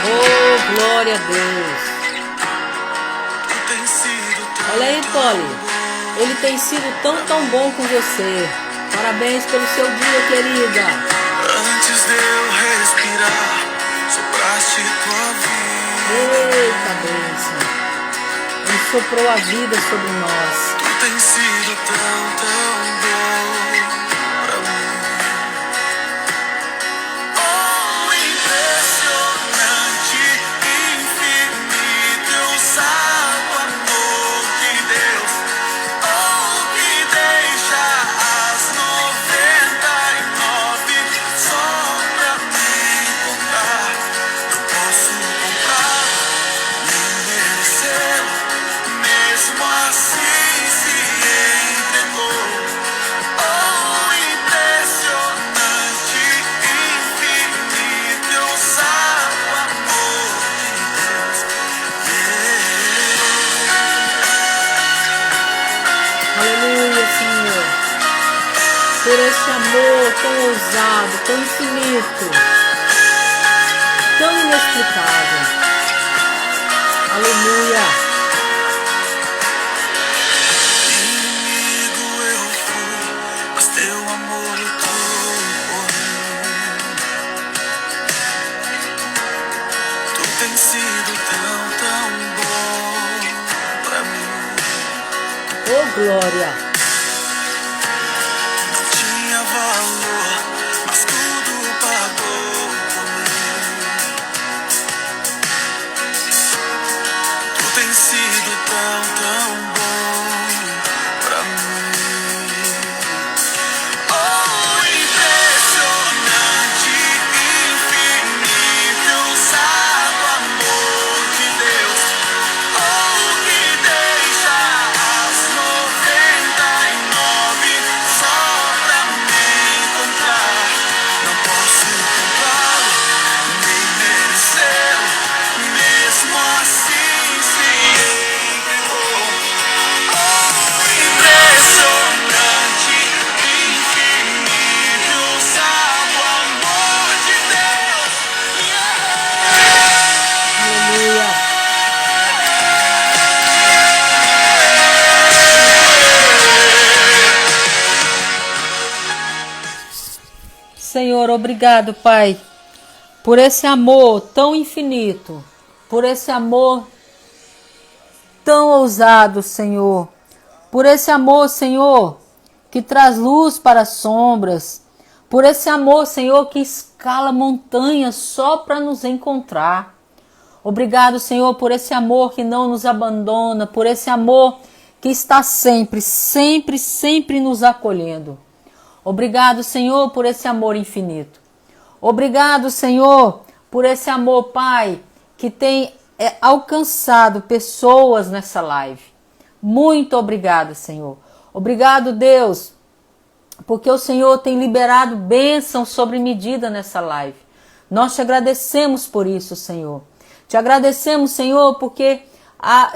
Oh, glória a Deus. Olha aí, Polly. Ele tem sido tão bom com você. Parabéns pelo seu dia, querida. Antes de eu respirar, sopraste tua vida. Eita bênção. Ele soprou a vida sobre nós. Tu tens sido tão bom pra mim. Oh, impressionante, infinito, ousado amor de Deus. Oh, que deixa as 99 só pra me encontrar. Não posso comprar, nem merecê-lo. Mesmo assim se entregou. Oh, impressionante, infinito, ousado amor de Deus. Aleluia, Senhor. Por esse amor tão ousado, tão infinito, tão inexplicável. Aleluia. Inimigo eu fui, mas teu amor lutou por mim. Tu tens sido tão bom pra mim. Oh, glória. Não tinha valor, mas tudo pagou por mim. Tu tens sido tão bom pra mim. Oh, impressionante, infinito, ousado amor de Deus. Oh, que deixa as 99 só pra me encontrar. Não posso comprá-lo, nem merecê-lo. Mesmo assim se entregou. Oh, impressionante, infinito, ousado amor de Deus. Aleluia. Senhor, obrigado, Pai, por esse amor tão infinito, por esse amor tão ousado, Senhor, por esse amor, Senhor, que traz luz para as sombras, por esse amor, Senhor, que escala montanhas só para nos encontrar. Obrigado, Senhor, por esse amor que não nos abandona, por esse amor que está sempre, sempre, sempre nos acolhendo. Obrigado, Senhor, por esse amor infinito. Obrigado, Senhor, por esse amor, Pai, que tem alcançado pessoas nessa live. Muito obrigado, Senhor. Obrigado, Deus, porque o Senhor tem liberado bênção sobre medida nessa live. Nós te agradecemos por isso, Senhor. Te agradecemos, Senhor, porque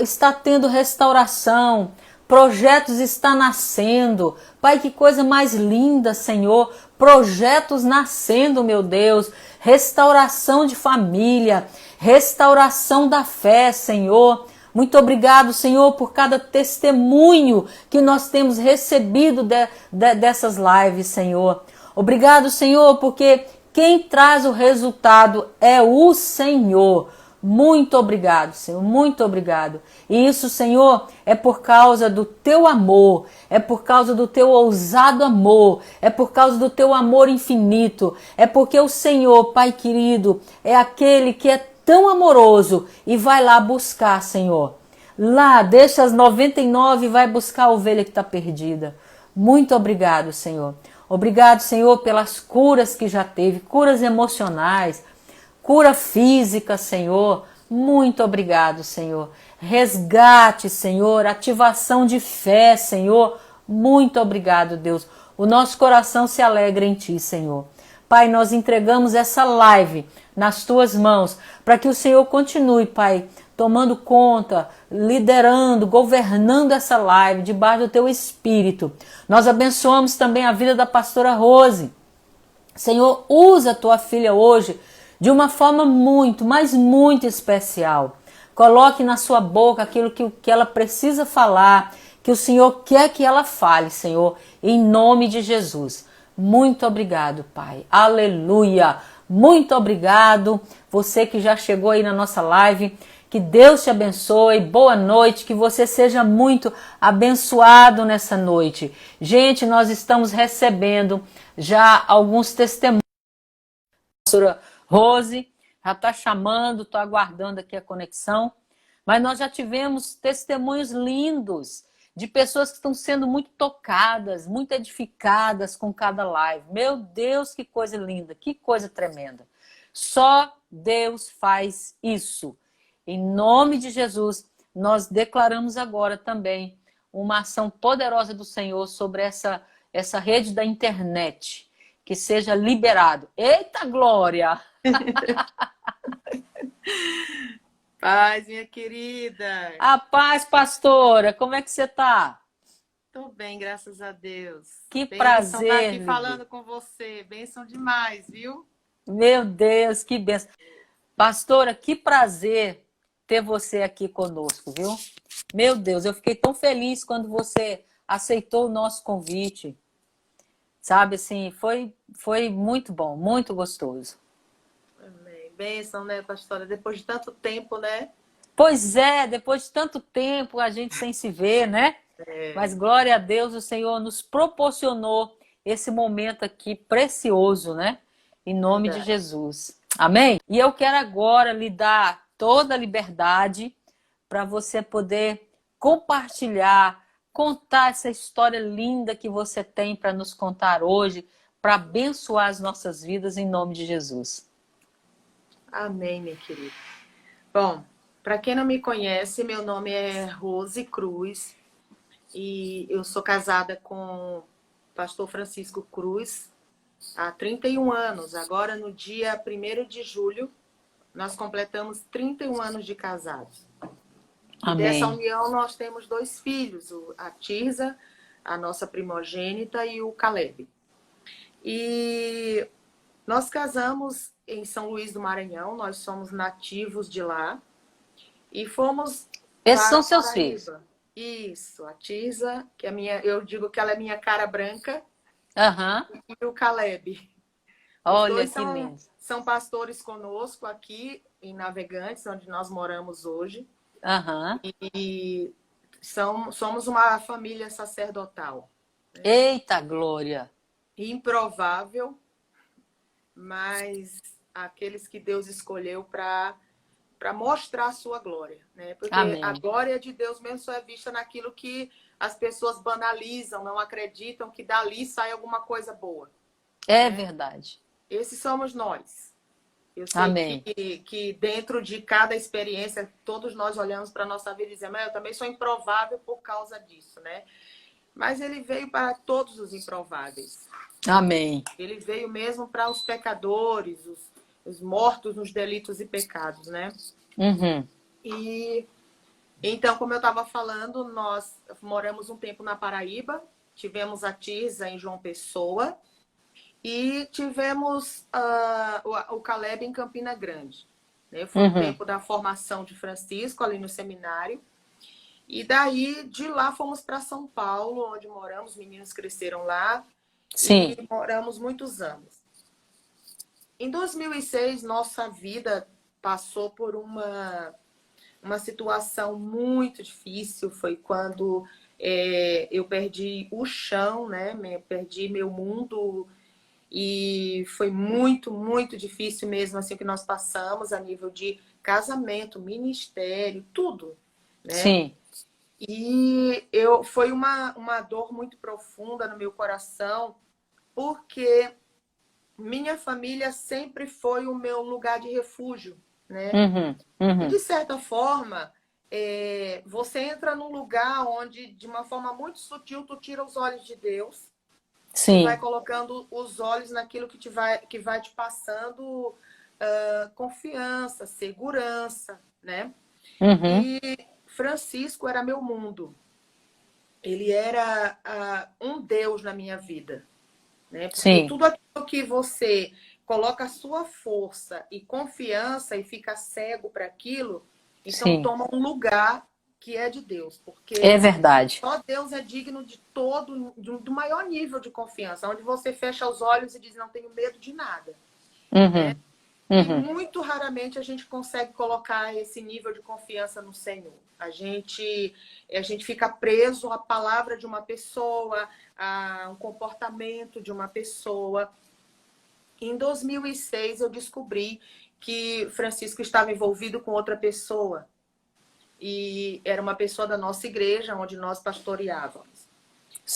está tendo restauração, projetos estão nascendo. Pai, que coisa mais linda, Senhor. Projetos nascendo, meu Deus. Restauração de família, restauração da fé, Senhor. Muito obrigado, Senhor, por cada testemunho que nós temos recebido dessas lives, Senhor. Obrigado, Senhor, porque quem traz o resultado é o Senhor. Muito obrigado, Senhor, muito obrigado. E isso, Senhor, é por causa do teu amor, é por causa do teu ousado amor, é por causa do teu amor infinito, é porque o Senhor, Pai querido, é aquele que é tão amoroso e vai lá buscar, Senhor. Lá, deixa as 99 e vai buscar a ovelha que está perdida. Muito obrigado, Senhor. Obrigado, Senhor, pelas curas que já teve, curas emocionais, cura física, Senhor. Muito obrigado, Senhor. Resgate, Senhor. Ativação de fé, Senhor. Muito obrigado, Deus. O nosso coração se alegra em Ti, Senhor. Pai, nós entregamos essa live nas Tuas mãos, para que o Senhor continue, Pai, tomando conta, liderando, governando essa live, debaixo do Teu Espírito. Nós abençoamos também a vida da pastora Rose. Senhor, usa a tua filha hoje de uma forma muito, mas muito especial. Coloque na sua boca aquilo que ela precisa falar, que o Senhor quer que ela fale, Senhor, em nome de Jesus. Muito obrigado, Pai. Aleluia. Muito obrigado. Você que já chegou aí na nossa live, que Deus te abençoe. Boa noite, que você seja muito abençoado nessa noite. Gente, nós estamos recebendo já alguns testemunhos. A pastora Rose já está chamando, estou aguardando aqui a conexão. Mas nós já tivemos testemunhos lindos de pessoas que estão sendo muito tocadas, muito edificadas com cada live. Meu Deus, que coisa linda, que coisa tremenda. Só Deus faz isso. Em nome de Jesus, nós declaramos agora também uma ação poderosa do Senhor sobre essa rede da internet. Que seja liberado. Eita glória! Paz, minha querida. A paz, pastora, como é que você está? Tô bem, graças a Deus. Que Bênção prazer, estar aqui Lili. falando com você. Bênção demais, viu? Meu Deus, que benção. Pastora, que prazer ter você aqui conosco, viu? Meu Deus, eu fiquei tão feliz quando você aceitou o nosso convite. Sabe, assim, foi muito bom, muito gostoso. Amém. Bênção, né, pastora? Depois de tanto tempo, né? Pois é, depois de tanto tempo a gente sem se ver, né? Mas glória a Deus, o Senhor nos proporcionou esse momento aqui precioso, né? Em nome de Verdade. Jesus. Amém? E eu quero agora lhe dar toda a liberdade para você poder compartilhar, contar essa história linda que você tem para nos contar hoje, para abençoar as nossas vidas em nome de Jesus. Amém, minha querida. Bom, para quem não me conhece, meu nome é Rose Cruz e eu sou casada com o pastor Francisco Cruz há 31 anos. Agora, no dia 1º de julho, nós completamos 31 anos de casados. E dessa Amém. união nós temos 2 filhos, a Tirza, a nossa primogênita, e o Caleb. E nós casamos em São Luís do Maranhão, nós somos nativos de lá. E fomos Esses para são seus filhos. Paraíba. Isso, a Tirza, que é minha, eu digo que ela é minha cara branca, Aham. e o Caleb. Os Olha dois que lindo. são pastores conosco aqui em Navegantes, onde nós moramos hoje. Aham. E somos uma família sacerdotal. Eita glória. Improvável, mas aqueles que Deus escolheu para mostrar a sua glória, né? Porque Amém. a glória de Deus mesmo só é vista naquilo que as pessoas banalizam, não acreditam que dali sai alguma coisa boa. É né? verdade. Esses somos nós. Eu sei Amém. que dentro de cada experiência, todos nós olhamos para a nossa vida e dizemos, eu também sou improvável por causa disso, né? Mas ele veio para todos os improváveis. Amém. Ele veio mesmo para os pecadores, os mortos nos delitos e pecados, né? Uhum. E então, como eu estava falando, nós moramos um tempo na Paraíba, tivemos a Tirza em João Pessoa e tivemos o Caleb em Campina Grande. Né? Foi o tempo da formação de Francisco ali no seminário. E daí, de lá, fomos para São Paulo, onde moramos, os meninos cresceram lá. Sim. E moramos muitos anos. Em 2006, nossa vida passou por uma situação muito difícil. Foi quando eu perdi o chão, né? Perdi meu mundo. E foi muito, muito difícil mesmo assim que nós passamos a nível de casamento, ministério, tudo. Né? Sim. E foi uma dor muito profunda no meu coração, porque minha família sempre foi o meu lugar de refúgio, né? E de certa forma, você entra num lugar onde, de uma forma muito sutil, tu tira os olhos de Deus. Sim. E vai colocando os olhos naquilo que vai te passando confiança, segurança, né? E Francisco era meu mundo. Ele era um Deus na minha vida. né? Porque Sim, tudo aquilo que você coloca a sua força e confiança e fica cego para aquilo, então sim. toma um lugar que é de Deus, É porque verdade. só Deus é digno de todo, do maior nível de confiança, onde você fecha os olhos e diz, não tenho medo de nada, né? Uhum, E uhum. muito raramente a gente consegue colocar esse nível de confiança no Senhor. A gente fica preso à palavra de uma pessoa, a um comportamento de uma pessoa. Em 2006 eu descobri que Francisco estava envolvido com outra pessoa. E era uma pessoa da nossa igreja, onde nós pastoreávamos.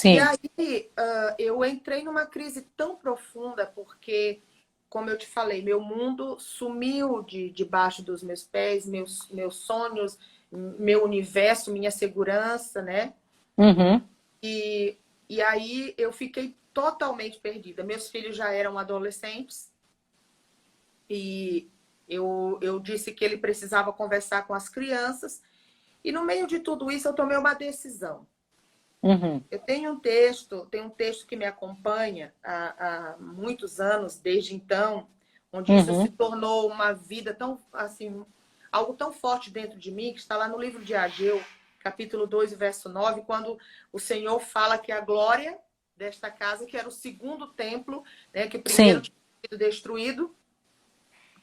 E Sim, aí eu entrei numa crise tão profunda, porque, como eu te falei, meu mundo sumiu debaixo dos meus pés, meus sonhos, meu universo, minha segurança, né? uhum, E, e aí eu fiquei totalmente perdida. Meus filhos já eram adolescentes e eu disse que ele precisava conversar com as crianças. E no meio de tudo isso eu tomei uma decisão. uhum, Eu tenho um texto que me acompanha há muitos anos, desde então, onde isso se uhum. tornou uma vida tão, assim, algo tão forte dentro de mim, que está lá no livro de Ageu, capítulo 2, verso 9, quando o Senhor fala que a glória desta casa, que era o segundo templo, né, que o primeiro Sim, tinha sido destruído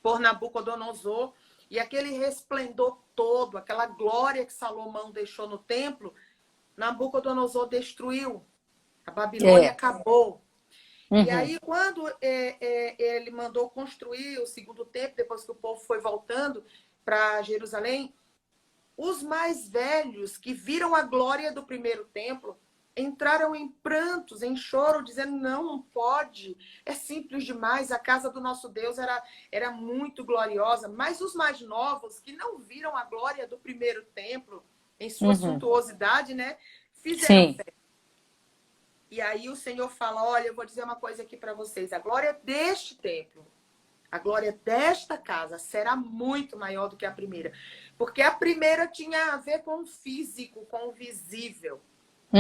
por Nabucodonosor, e aquele resplendor todo, aquela glória que Salomão deixou no templo, Nabucodonosor destruiu. A Babilônia é. acabou. E Uhum, aí, quando ele mandou construir o segundo templo, depois que o povo foi voltando para Jerusalém, os mais velhos que viram a glória do primeiro templo entraram em prantos, em choro, dizendo: não, não pode, é simples demais, a casa do nosso Deus era muito gloriosa. Mas os mais novos, que não viram a glória do primeiro templo em sua uhum. suntuosidade, né, fizeram Sim. festa. E aí o Senhor fala: olha, eu vou dizer uma coisa aqui para vocês, a glória deste templo, a glória desta casa será muito maior do que a primeira. Porque a primeira tinha a ver com o físico, com o visível.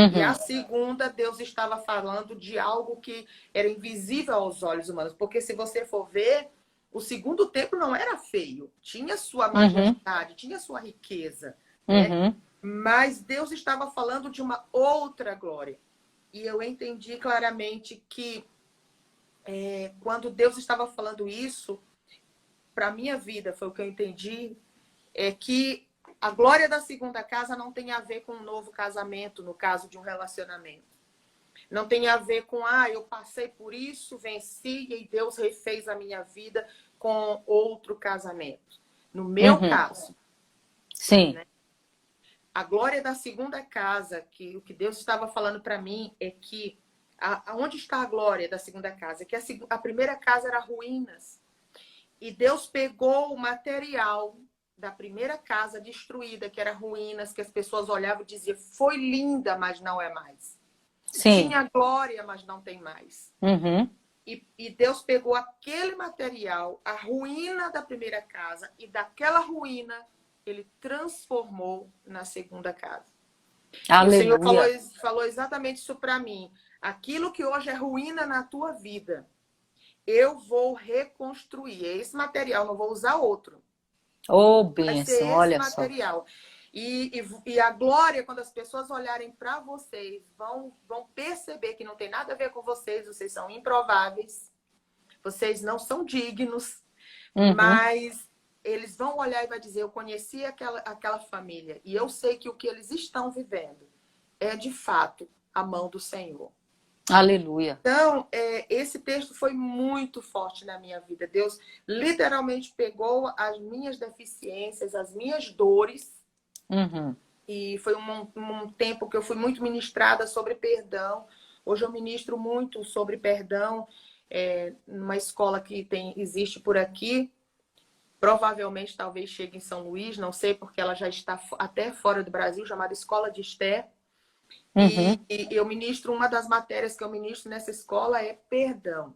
E a Uhum, segunda, Deus estava falando de algo que era invisível aos olhos humanos. Porque se você for ver, o segundo templo não era feio. Tinha sua uhum, majestade, tinha sua riqueza, né? uhum. Mas Deus estava falando de uma outra glória. E eu entendi claramente que quando Deus estava falando isso, para a minha vida, foi o que eu entendi, é que a glória da segunda casa não tem a ver com um novo casamento, no caso de um relacionamento. Não tem a ver com, eu passei por isso, venci e Deus refez a minha vida com outro casamento. No meu Uhum. caso, Sim. né? A glória da segunda casa, que o que Deus estava falando para mim é que onde está a glória da segunda casa? Que a primeira casa era ruínas. E Deus pegou o material da primeira casa destruída, que era ruínas, que as pessoas olhavam e diziam: foi linda, mas não é mais. Sim. Tinha glória, mas não tem mais. Uhum. E Deus pegou aquele material, a ruína da primeira casa, e daquela ruína ele transformou na segunda casa. E o Senhor Aleluia. falou exatamente isso para mim. Aquilo que hoje é ruína na tua vida, eu vou reconstruir. É esse material, não vou usar outro. Oh, Vai bênção, ser esse olha só. material. E a glória, quando as pessoas olharem para vocês, vão perceber que não tem nada a ver com vocês são improváveis, vocês não são dignos, Uhum. mas eles vão olhar e vai dizer: eu conheci aquela família e eu sei que o que eles estão vivendo é de fato a mão do Senhor. Aleluia. Então, esse texto foi muito forte na minha vida. Deus literalmente pegou as minhas deficiências, as minhas dores, Uhum. e foi um tempo que eu fui muito ministrada sobre perdão. Hoje eu ministro muito sobre perdão, numa escola que existe por aqui. Provavelmente, talvez chegue em São Luís, não sei, porque ela já está até fora do Brasil, chamada Escola de Esther. Uhum. E eu ministro, uma das matérias que eu ministro nessa escola é perdão.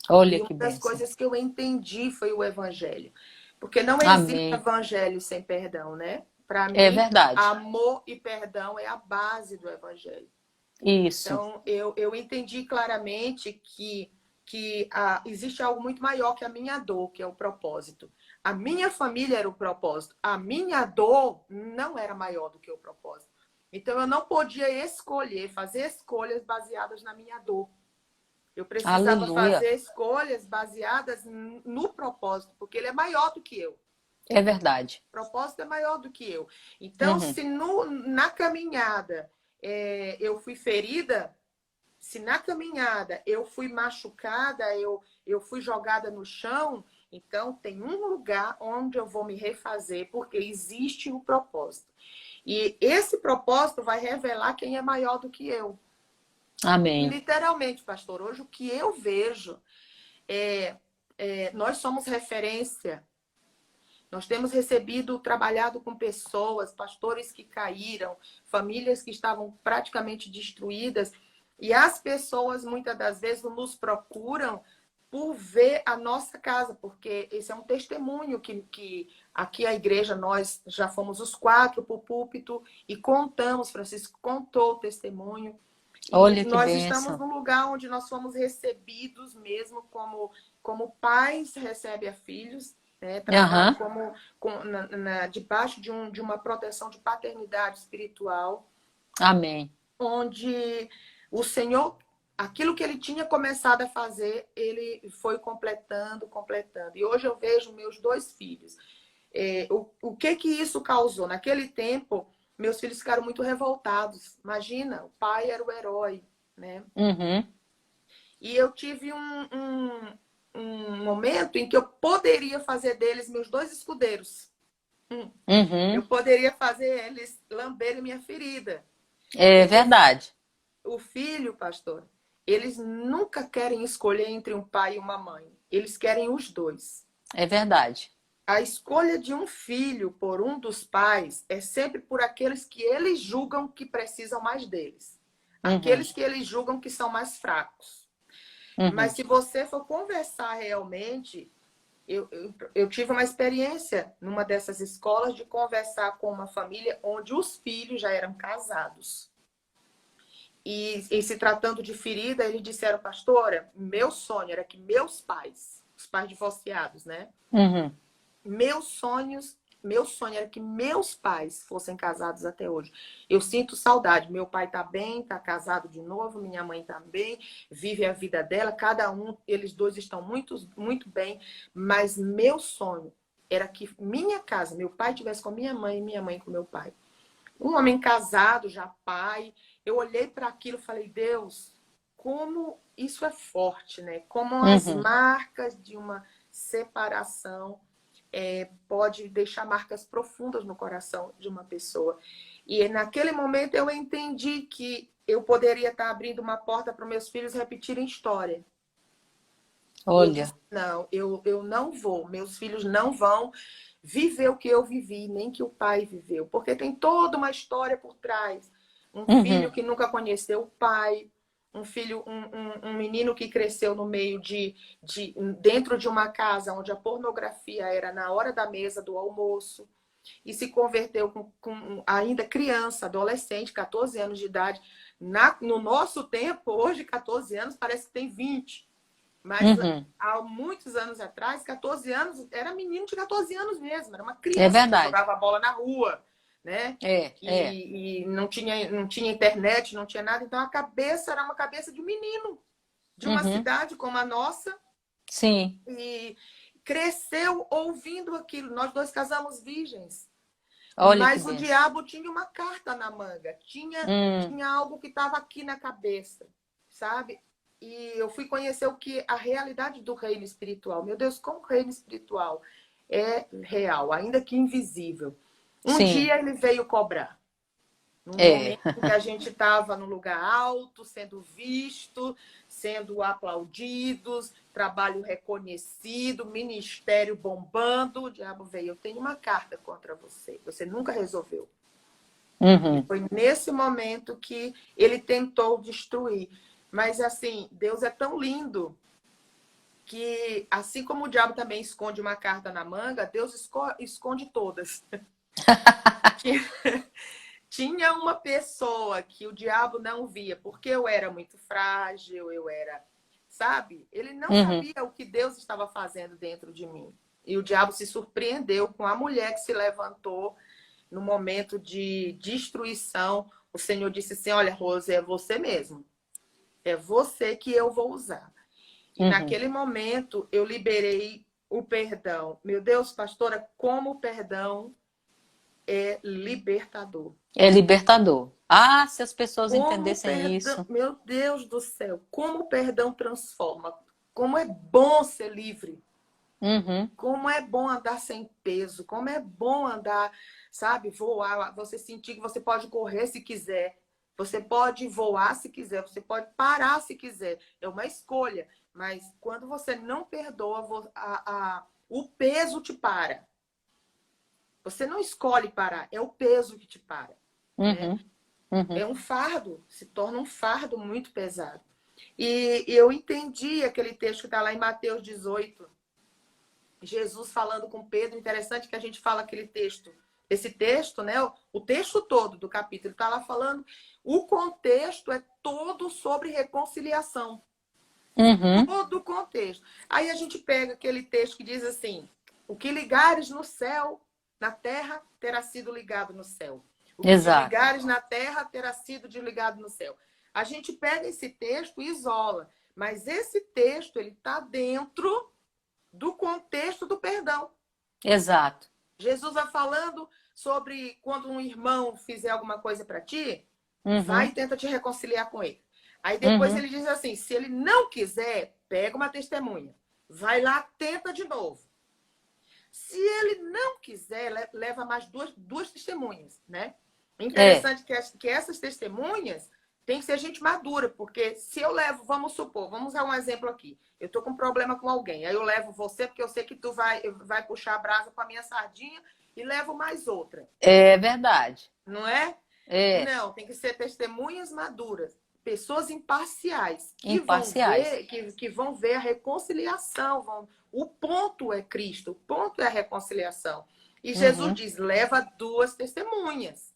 Olha E uma que das bênção. coisas que eu entendi foi o evangelho. Porque não existe Amém. evangelho sem perdão, né? Para É mim, verdade. amor e perdão é a base do evangelho. Isso. Então, eu entendi claramente que existe algo muito maior que a minha dor, que é o propósito. A minha família era o propósito. A minha dor não era maior do que o propósito. Então, eu não podia escolher, fazer escolhas baseadas na minha dor. Eu precisava Aleluia. fazer escolhas baseadas no propósito, porque ele é maior do que eu. É verdade. O propósito é maior do que eu. Então, Uhum. se na caminhada eu fui ferida, se na caminhada eu fui machucada, eu fui jogada no chão, então tem um lugar onde eu vou me refazer, porque existe o propósito. E esse propósito vai revelar quem é maior do que eu. E Amém. literalmente, pastor, hoje o que eu vejo nós somos referência. Nós temos recebido, trabalhado com pessoas, pastores que caíram, famílias que estavam praticamente destruídas. E as pessoas, muitas das vezes, nos procuram por ver a nossa casa, porque esse é um testemunho que aqui a igreja, nós já fomos os 4 para o púlpito e contamos, Francisco contou o testemunho. E Olha que nós estamos bênção. num lugar onde nós fomos recebidos mesmo como pais recebem a filhos, né? Tratado Aham. como debaixo de uma proteção de paternidade espiritual, Amém. onde o Senhor, aquilo que ele tinha começado a fazer, ele foi completando, completando. E hoje eu vejo meus 2 filhos. O que isso causou? Naquele tempo, meus filhos ficaram muito revoltados. Imagina, o pai era o herói, né? Uhum. E eu tive um momento em que eu poderia fazer deles meus 2 escudeiros. Eu Uhum. poderia fazer eles lamberem minha ferida. É Porque verdade. o filho, pastor, eles nunca querem escolher entre um pai e uma mãe. Eles querem os 2. É verdade. A escolha de um filho por um dos pais é sempre por aqueles que eles julgam que precisam mais deles. Uhum. Aqueles que eles julgam que são mais fracos. Mas Uhum. se você for conversar realmente, eu tive uma experiência numa dessas escolas de conversar com uma família onde os filhos já eram casados. E se tratando de ferida, eles disseram, pastora, meu sonho era que meus pais, os pais divorciados, né? Uhum. Meu sonho era que meus pais fossem casados até hoje. Eu sinto saudade. Meu pai tá bem, tá casado de novo, minha mãe tá bem, vive a vida dela, cada um, eles 2 estão muito, muito bem, mas meu sonho era que minha casa, meu pai tivesse com minha mãe e minha mãe com meu pai. Um homem casado, já pai, eu olhei para aquilo e falei, Deus, como isso é forte, né? Como as Uhum. marcas de uma separação pode deixar marcas profundas no coração de uma pessoa. E naquele momento eu entendi que eu poderia estar abrindo uma porta para meus filhos repetirem história. E eu disse, Olha. não, eu não vou, meus filhos não vão viver o que eu vivi, nem que o pai viveu. Porque tem toda uma história por trás. Um filho Uhum. que nunca conheceu o pai, um filho, um menino que cresceu no meio dentro de uma casa onde a pornografia era na hora da mesa do almoço e se converteu com ainda criança, adolescente, 14 anos de idade. No nosso tempo, hoje, 14 anos, parece que tem 20. Mas Uhum. há muitos anos atrás, 14 anos, era menino de 14 anos mesmo, era uma É criança que verdade. jogava bola na rua, né? É. E não tinha internet, não tinha nada, então a cabeça era uma cabeça de um menino, de uma Uhum. cidade como a nossa, Sim. e cresceu ouvindo aquilo. Nós 2 casamos virgens, Olha que mas o benção. diabo tinha uma carta na manga, Hum. tinha algo que estava aqui na cabeça, sabe? E eu fui conhecer o que a realidade do reino espiritual. Meu Deus, como o reino espiritual é real, ainda que invisível. Um Sim. dia ele veio cobrar. Num É. momento em que a gente estava no lugar alto, sendo visto, sendo aplaudidos, trabalho reconhecido, ministério bombando, o diabo veio, eu tenho uma carta contra você, você nunca resolveu. E Uhum. foi nesse momento que ele tentou destruir. Mas assim, Deus é tão lindo que, assim como o diabo também esconde uma carta na manga, Deus esconde todas. tinha uma pessoa que o diabo não via, porque eu era muito frágil, eu era, sabe? Ele não Uhum. sabia o que Deus estava fazendo dentro de mim. E o diabo se surpreendeu com a mulher que se levantou no momento de destruição. O Senhor disse assim: olha, Rose, é você mesmo. É você que eu vou usar. E Uhum. naquele momento eu liberei o perdão. Meu Deus, pastora, como o perdão é libertador. É libertador. Ah, se as pessoas Como o entendessem perdão, isso. meu Deus do céu, como o perdão transforma. Como é bom ser livre. Uhum. Como é bom andar sem peso. Como é bom andar, sabe, voar. Você sentir que você pode correr se quiser. Você pode voar se quiser. Você pode parar se quiser. É uma escolha. Mas quando você não perdoa, o peso te para. Você não escolhe parar. É o peso que te para, né? Uhum. Uhum. É um fardo, se torna um fardo muito pesado. E eu entendi aquele texto que está lá em Mateus 18, Jesus falando com Pedro. Interessante que a gente fala aquele texto. Esse texto, né? O texto todo do capítulo está lá falando. O contexto é todo sobre reconciliação. Uhum. Todo o contexto. Aí a gente pega aquele texto que diz assim: o que ligares no céu, na terra, terá sido ligado no céu. O que Exato. desligares na terra, terá sido desligado no céu. A gente pega esse texto e isola. Mas esse texto, ele está dentro do contexto do perdão. Exato. Jesus vai falando sobre quando um irmão fizer alguma coisa para ti, vai e Uhum. tenta te reconciliar com ele. Aí depois Uhum. ele diz assim: se ele não quiser, pega uma testemunha. Vai lá, tenta de novo. Se ele não quiser, leva mais duas testemunhas, né? É. Interessante que essas testemunhas tem que ser gente madura, porque se eu levo, vamos supor, vamos usar um exemplo aqui. Eu tô com um problema com alguém, aí eu levo você porque eu sei que tu vai puxar a brasa com a minha sardinha e levo mais outra, É verdade. não é? É. Não, tem que ser testemunhas maduras, pessoas imparciais que vão Imparciais. ver, que vão ver a reconciliação. O ponto é Cristo, o ponto é a reconciliação. E Jesus Uhum. diz: leva duas testemunhas.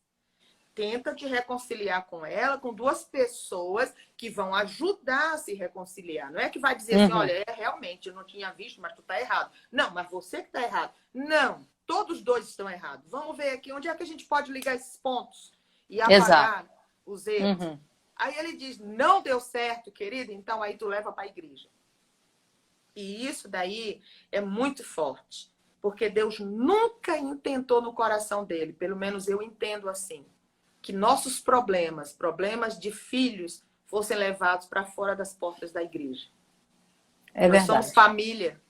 Tenta te reconciliar com ela, com duas pessoas que vão ajudar a se reconciliar. Não é que vai dizer assim: Uhum. olha, realmente, eu não tinha visto, mas tu tá errado. Não, mas você que tá errado. Não, todos dois estão errados. Vamos ver aqui onde é que a gente pode ligar esses pontos e Exato. apagar os erros. Uhum. Aí ele diz: não deu certo, querida, então aí tu leva para a igreja. E isso daí é muito forte, porque Deus nunca intentou no coração dele, pelo menos eu entendo assim, que nossos problemas de filhos, fossem levados para fora das portas da igreja. É Nós somos verdade. família,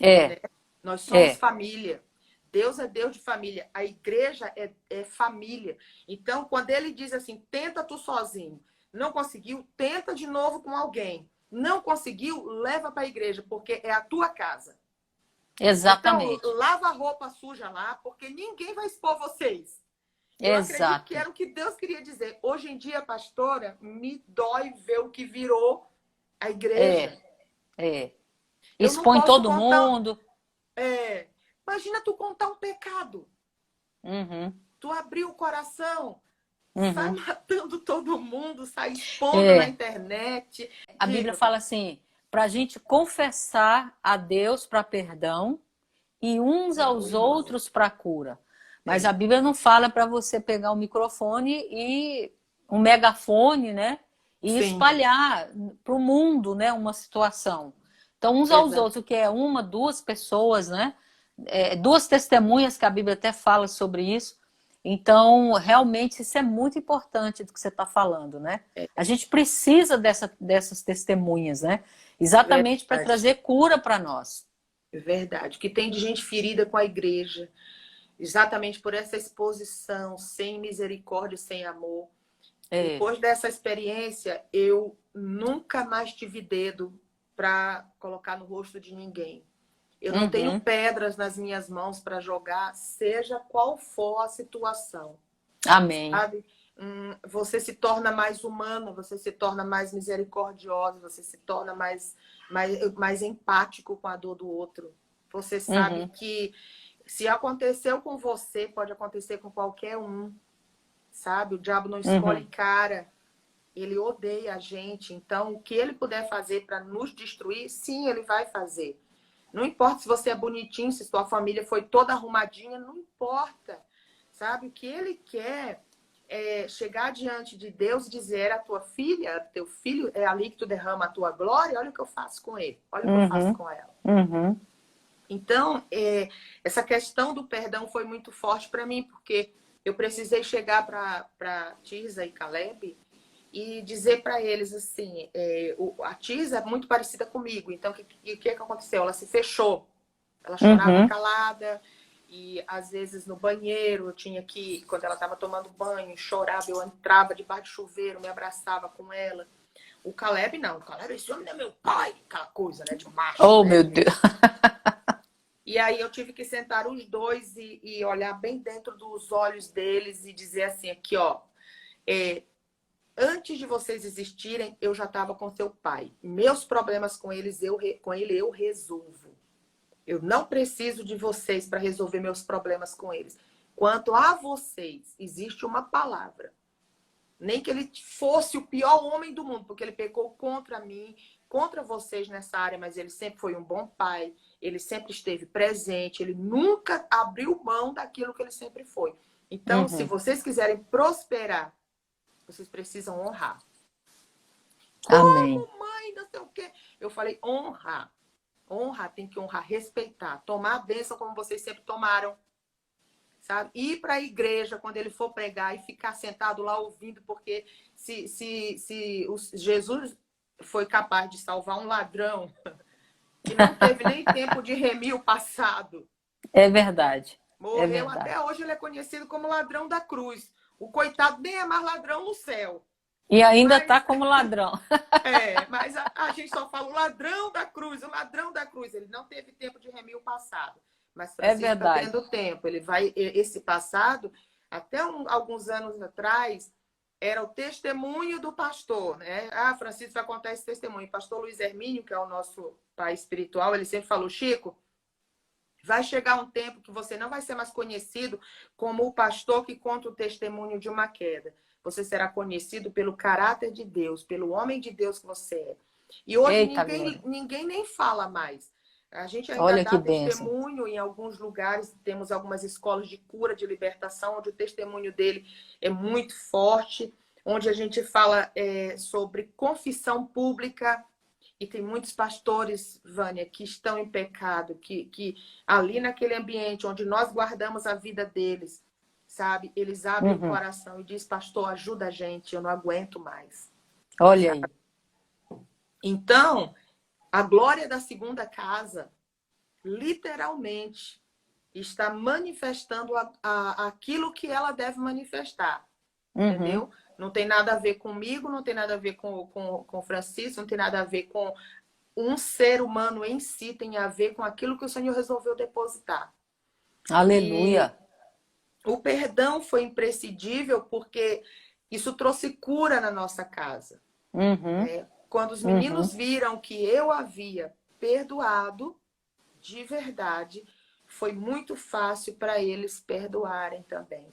É. né? Nós somos É. família. Deus é Deus de família. A igreja é família. Então, quando ele diz assim: tenta tu sozinho. Não conseguiu, tenta de novo com alguém. Não conseguiu, leva para a igreja, porque é a tua casa. Então, Exatamente. lava a roupa suja lá, porque ninguém vai expor vocês. Eu acredito que Exato. era o que Deus queria dizer. Hoje em dia, pastora, me dói ver o que virou a igreja. É. É. Eu não Expõe posso todo contar. mundo. Imagina tu contar um pecado. Uhum. Tu abrir o coração, sai Uhum. matando todo mundo, sai expondo na É. internet. A Bíblia Diga, fala assim, para a gente confessar a Deus para perdão e uns meu aos irmão. outros para cura. Mas a É, Bíblia não fala para você pegar um microfone e um megafone, né? E sim, espalhar para o mundo, né? Uma situação. Então, uns aos exato. outros, que é uma, duas pessoas, né? Duas testemunhas que a Bíblia até fala sobre isso. Então, realmente, isso é muito importante do que você está falando, né? A gente precisa dessas testemunhas, né? Exatamente para Verdade. trazer cura para nós. Verdade. O que tem de gente ferida com a igreja, exatamente por essa exposição, sem misericórdia, sem amor. É. Depois dessa experiência, eu nunca mais tive dedo para colocar no rosto de ninguém. Eu não tenho Uhum. pedras nas minhas mãos para jogar, seja qual for a situação, Amém. sabe? Você se torna mais humano, você se torna mais misericordioso, você se torna mais empático com a dor do outro. Você sabe Uhum. que se aconteceu com você, pode acontecer com qualquer um. sabe? O diabo não escolhe cara, ele odeia a gente. Então, o que ele puder fazer para nos destruir, sim, ele vai fazer. Não importa se você é bonitinho, se sua família foi toda arrumadinha, não importa, sabe? O que ele quer é chegar diante de Deus e dizer: a tua filha, teu filho, é ali que tu derrama a tua glória, olha o que eu faço com ele, olha o que eu faço com ela. Então, essa questão do perdão foi muito forte para mim, porque eu precisei chegar para Tirza e Caleb e dizer para eles assim, a Tirza é muito parecida comigo, então o que aconteceu? Ela se fechou, ela chorava calada, e às vezes no banheiro eu tinha que, quando ela estava tomando banho, chorava, eu entrava debaixo de chuveiro, me abraçava com ela. O Caleb não, o Caleb, esse homem é meu pai, aquela coisa, né, de macho. Oh, né? meu Deus. E aí eu tive que sentar os dois e olhar bem dentro dos olhos deles e dizer assim, aqui, ó, antes de vocês existirem, eu já estava com seu pai. Meus problemas com eles, com ele eu resolvo. Eu não preciso de vocês para resolver meus problemas com eles. Quanto a vocês, existe uma palavra. Nem que ele fosse o pior homem do mundo, porque ele pecou contra mim, contra vocês nessa área, mas ele sempre foi um bom pai, ele sempre esteve presente, ele nunca abriu mão daquilo que ele sempre foi. Então, se vocês quiserem prosperar, vocês precisam honrar. Amém. Como, mãe, não sei o quê. Eu falei, honrar. Honrar, tem que honrar, respeitar. Tomar a bênção como vocês sempre tomaram. Sabe? Ir para a igreja quando ele for pregar e ficar sentado lá ouvindo, porque se Jesus foi capaz de salvar um ladrão que não teve nem tempo de remir o passado. É verdade. Morreu, é verdade. Até hoje ele é conhecido como ladrão da cruz. O coitado nem é mais ladrão no céu. E ainda está como ladrão. Mas a gente só fala o ladrão da cruz, o ladrão da cruz. Ele não teve tempo de remir o passado. Mas Francisco está tendo tempo. Ele vai, esse passado, até alguns anos atrás, era o testemunho do pastor, né? Francisco vai contar esse testemunho. O pastor Luiz Hermínio, que é o nosso pai espiritual, ele sempre falou, Chico, vai chegar um tempo que você não vai ser mais conhecido como o pastor que conta o testemunho de uma queda. Você será conhecido pelo caráter de Deus, pelo homem de Deus que você é. E hoje ninguém nem fala mais. A gente ainda dá testemunho em alguns lugares, temos algumas escolas de cura, de libertação, onde o testemunho dele é muito forte, onde a gente fala sobre confissão pública, e tem muitos pastores, Vânia, que estão em pecado, que ali naquele ambiente onde nós guardamos a vida deles, sabe? Eles abrem o coração e dizem, pastor, ajuda a gente, eu não aguento mais. Olha aí. Então, a glória da segunda casa, literalmente, está manifestando aquilo que ela deve manifestar. Entendeu? Não tem nada a ver comigo, não tem nada a ver com o Francisco, não tem nada a ver com um ser humano em si, tem a ver com aquilo que o Senhor resolveu depositar. Aleluia! E o perdão foi imprescindível porque isso trouxe cura na nossa casa. Quando os meninos viram que eu havia perdoado de verdade, foi muito fácil para eles perdoarem também.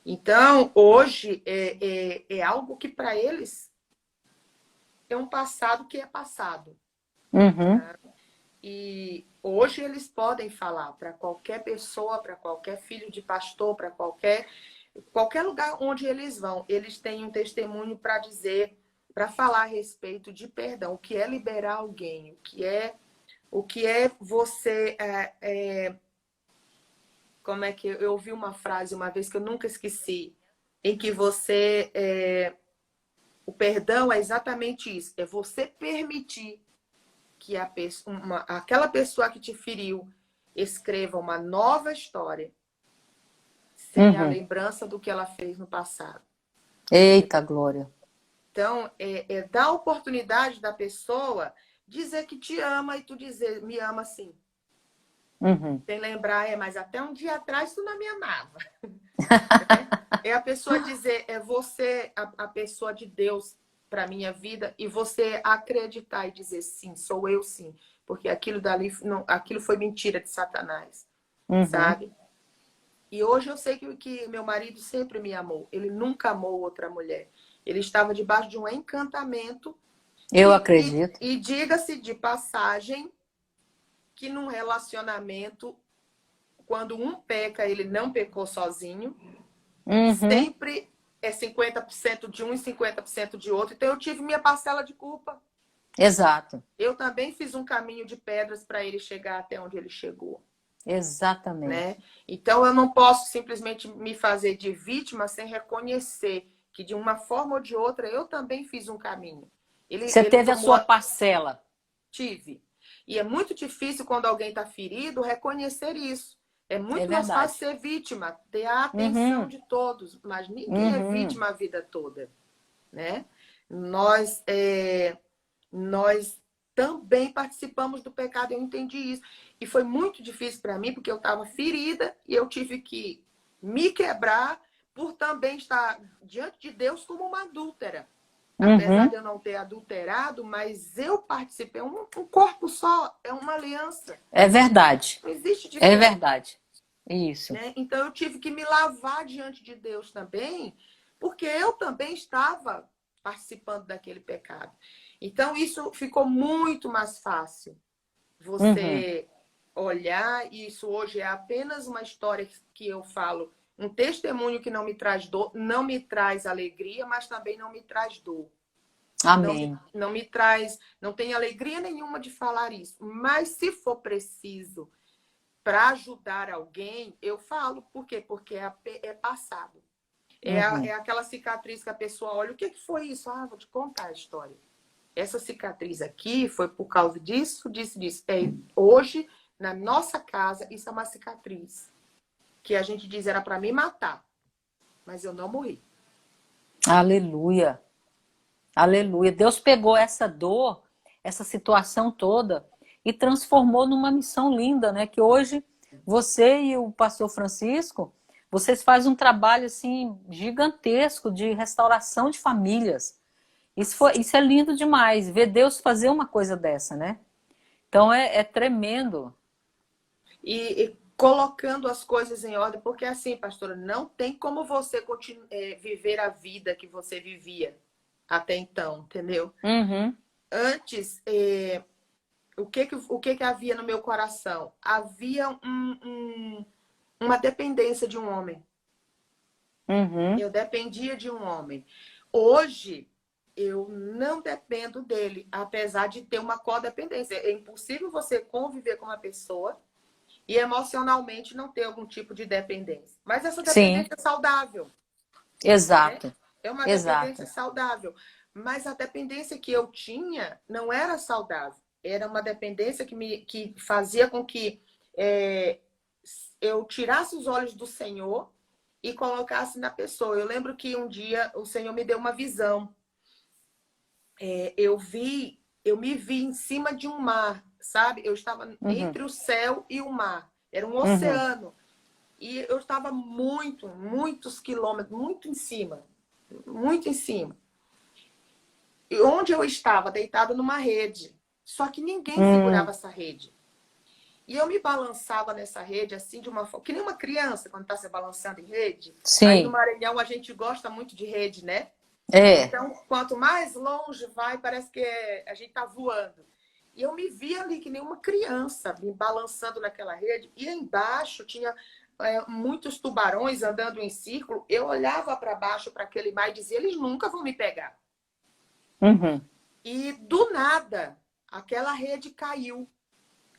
Então, hoje, é algo que para eles é um passado que é passado. Né? E hoje eles podem falar para qualquer pessoa, para qualquer filho de pastor, para qualquer lugar onde eles vão. Eles têm um testemunho para dizer, para falar a respeito de perdão. O que é liberar alguém? O que é você... Como é que eu ouvi uma frase uma vez que eu nunca esqueci, em que você... o perdão é exatamente isso. É você permitir que aquela pessoa que te feriu escreva uma nova história sem a lembrança do que ela fez no passado. Eita, Glória! Então, dar a oportunidade da pessoa dizer que te ama e tu dizer, me ama sim. Sem lembrar, mas até um dia atrás tu não me amava. É a pessoa dizer, é você a pessoa de Deus para minha vida e você acreditar e dizer sim, sou eu sim. Porque aquilo dali, não, aquilo foi mentira de Satanás, sabe? E hoje eu sei que meu marido sempre me amou. Ele nunca amou outra mulher. Ele estava debaixo de um encantamento. Eu acredito. E diga-se de passagem que num relacionamento, quando um peca, ele não pecou sozinho. Uhum. Sempre é 50% de um e 50% de outro. Então eu tive minha parcela de culpa. Exato. Eu também fiz um caminho de pedras para ele chegar até onde ele chegou. Exatamente. Né? Então eu não posso simplesmente me fazer de vítima sem reconhecer que de uma forma ou de outra eu também fiz um caminho. Você Ele teve a tomou sua parcela. Tive. E é muito difícil quando alguém está ferido reconhecer isso. É É muito mais verdade. fácil ser vítima, ter a atenção Uhum. de todos, mas ninguém é Uhum. vítima a vida toda, né? Nós também participamos do pecado, eu entendi isso. E foi muito difícil para mim, porque eu estava ferida e eu tive que me quebrar por também estar diante de Deus como uma adúltera. Apesar Uhum. de eu não ter adulterado, mas eu participei. Um corpo só, é uma aliança. É verdade. Não existe É diferença. verdade. Isso. Né? Então eu tive que me lavar diante de Deus também, porque eu também estava participando daquele pecado. Então isso ficou muito mais fácil. Uhum. Você olhar, e isso hoje é apenas uma história que eu falo, um testemunho que não me traz dor, não me traz alegria, mas também não me traz dor. Amém. Não me traz, não tem alegria nenhuma de falar isso. Mas se for preciso para ajudar alguém, eu falo. Por quê? Porque é passado. Uhum. É aquela cicatriz que a pessoa olha. O que foi isso? Ah, vou te contar a história. Essa cicatriz aqui foi por causa disso, disso, disso. Hoje, na nossa casa, isso é uma cicatriz. Que a gente diz era para me matar. Mas eu não morri. Aleluia. Aleluia. Deus pegou essa dor, essa situação toda e transformou numa missão linda, né? Que hoje você e o pastor Francisco, vocês fazem um trabalho assim gigantesco de restauração de famílias. Isso é lindo demais, ver Deus fazer uma coisa dessa, né? Então é tremendo. E colocando as coisas em ordem, porque assim, pastora, não tem como você viver a vida que você vivia até então, entendeu? Uhum, Antes, o que havia no meu coração? Havia uma dependência de um homem. uhum, Eu dependia de um homem. Hoje, eu não dependo dele, apesar de ter uma codependência. É impossível você conviver com uma pessoa e emocionalmente não ter algum tipo de dependência. Mas essa sim, dependência é saudável, né? exato, É uma dependência exato. saudável. Mas a dependência que eu tinha não era saudável. Era uma dependência que fazia com que eu tirasse os olhos do Senhor e colocasse na pessoa. Eu lembro que um dia o Senhor me deu uma visão. Eu me vi em cima de um mar, sabe? Eu estava Uhum, entre o céu e o mar. Era um uhum, oceano. E eu estava muitos quilômetros, muito em cima. E onde eu estava, deitada numa rede. Só que ninguém segurava hum, essa rede. E eu me balançava nessa rede assim de uma forma, que nem uma criança quando está se balançando em rede. Aí no sim, Maranhão a gente gosta muito de rede, né? é. Então, quanto mais longe vai, parece que a gente está voando. E eu me via ali que nem uma criança, me balançando naquela rede. E embaixo tinha muitos tubarões andando em círculo. Eu olhava para baixo, para aquele mar, e dizia: eles nunca vão me pegar. Uhum, E do nada, aquela rede caiu,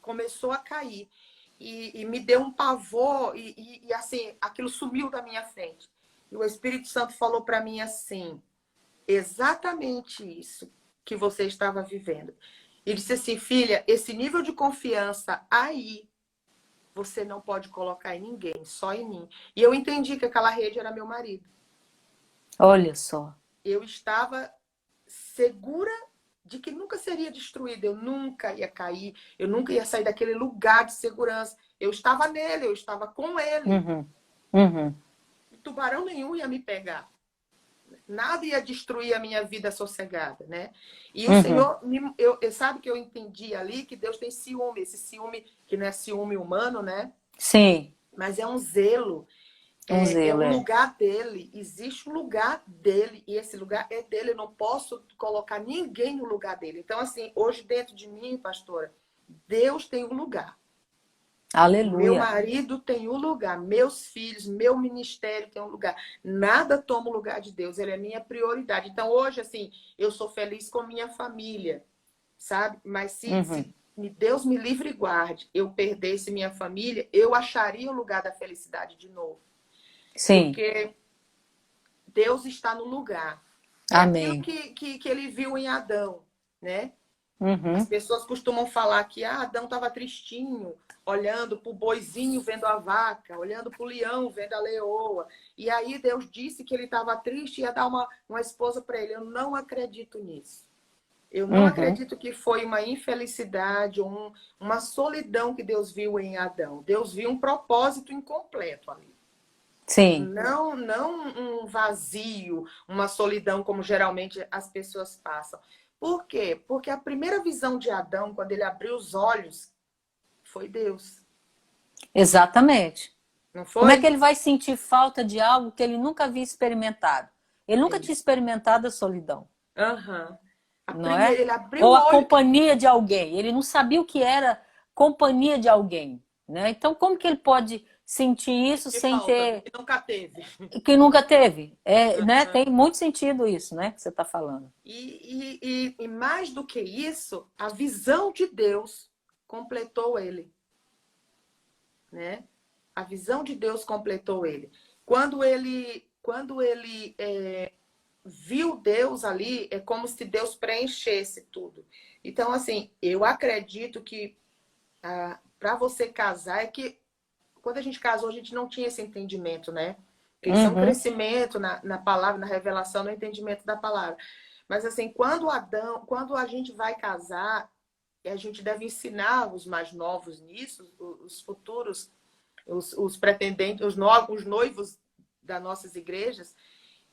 começou a cair. E me deu um pavor, e assim, aquilo sumiu da minha frente. E o Espírito Santo falou para mim assim: exatamente isso que você estava vivendo. Ele disse assim: filha, esse nível de confiança aí você não pode colocar em ninguém, só em mim. E eu entendi que aquela rede era meu marido. olha só. Eu estava segura de que nunca seria destruída, eu nunca ia cair, eu nunca ia sair daquele lugar de segurança. Eu estava nele, eu estava com ele. Uhum, uhum, Tubarão nenhum ia me pegar. Nada ia destruir a minha vida sossegada, né? E o uhum, Senhor, sabe que eu entendi ali que Deus tem ciúme, esse ciúme que não é ciúme humano, né? sim, Mas é um zelo. Um É zelo, o é. lugar dele, existe um lugar dele, e esse lugar é dele, eu não posso colocar ninguém no lugar dele. Então, assim, hoje dentro de mim, pastora, Deus tem um lugar. Meu Aleluia. marido tem um lugar, meus filhos, meu ministério tem um lugar. Nada toma o lugar de Deus, ele é minha prioridade. Então, hoje, assim, eu sou feliz com minha família, sabe? Mas Uhum. se Deus me livre e guarde, eu perdesse minha família, eu acharia o lugar da felicidade de novo. Sim. Porque Deus está no lugar. É aquilo Amém. que ele viu em Adão, né? As Uhum. pessoas costumam falar que Adão estava tristinho, olhando para o boizinho vendo a vaca, olhando para o leão vendo a leoa. E aí Deus disse que ele estava triste e ia dar uma esposa para ele. Eu não acredito nisso. Eu não Uhum. acredito que foi uma infelicidade, uma solidão que Deus viu em Adão. Deus viu um propósito incompleto ali. Sim. Não um vazio, uma solidão como geralmente as pessoas passam. Por quê? Porque a primeira visão de Adão, quando ele abriu os olhos, foi Deus. Exatamente. Não Como é que foi? ele vai sentir falta de algo que ele nunca havia experimentado? Ele nunca Ele. tinha experimentado a solidão, Aham. A não é? primeira, ele abriu Ou o a olho. companhia de alguém. Ele não sabia o que era companhia de alguém, né? Então, como que ele pode sentir isso Que sem falta, ter que nunca teve. que nunca teve? É, né? Aham. Tem muito sentido isso, né? Que você está falando. E mais do que isso, a visão de Deus completou ele, né? A visão de Deus completou ele. Quando ele viu Deus ali, é como se Deus preenchesse tudo. Então, assim, eu acredito que para você casar, é que quando a gente casou, a gente não tinha esse entendimento, né? Porque isso é um Uhum. crescimento na palavra, na revelação, no entendimento da palavra. Mas, assim, quando a gente vai casar, e a gente deve ensinar os mais novos nisso, os futuros, os pretendentes, os noivos das nossas igrejas,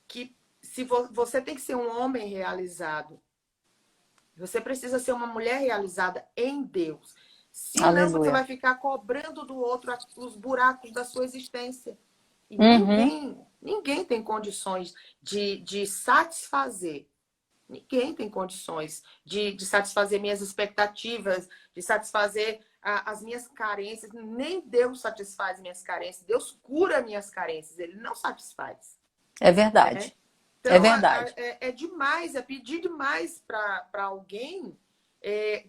que se você tem que ser um homem realizado, você precisa ser uma mulher realizada em Deus. Senão você Aleluia. vai ficar cobrando do outro os buracos da sua existência. E Uhum. ninguém tem condições de satisfazer. Ninguém tem condições de satisfazer minhas expectativas, de satisfazer as minhas carências. Nem Deus satisfaz minhas carências. Deus cura minhas carências. Ele não satisfaz, É né? verdade. É Então, verdade. é demais, é pedir demais para alguém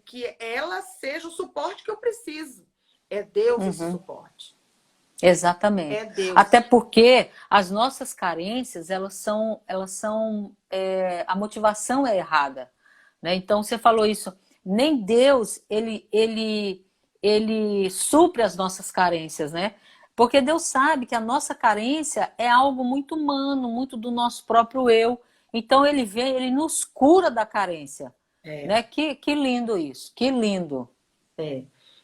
que ela seja o suporte que eu preciso. É Deus esse Uhum. suporte. Exatamente. É Deus. Até porque as nossas carências, a motivação é errada, né? Então você falou isso, nem Deus, ele supre as nossas carências, né? Porque Deus sabe que a nossa carência é algo muito humano, muito do nosso próprio eu. Então ele vem, ele nos cura da carência, É, né? Que lindo isso, que lindo. é.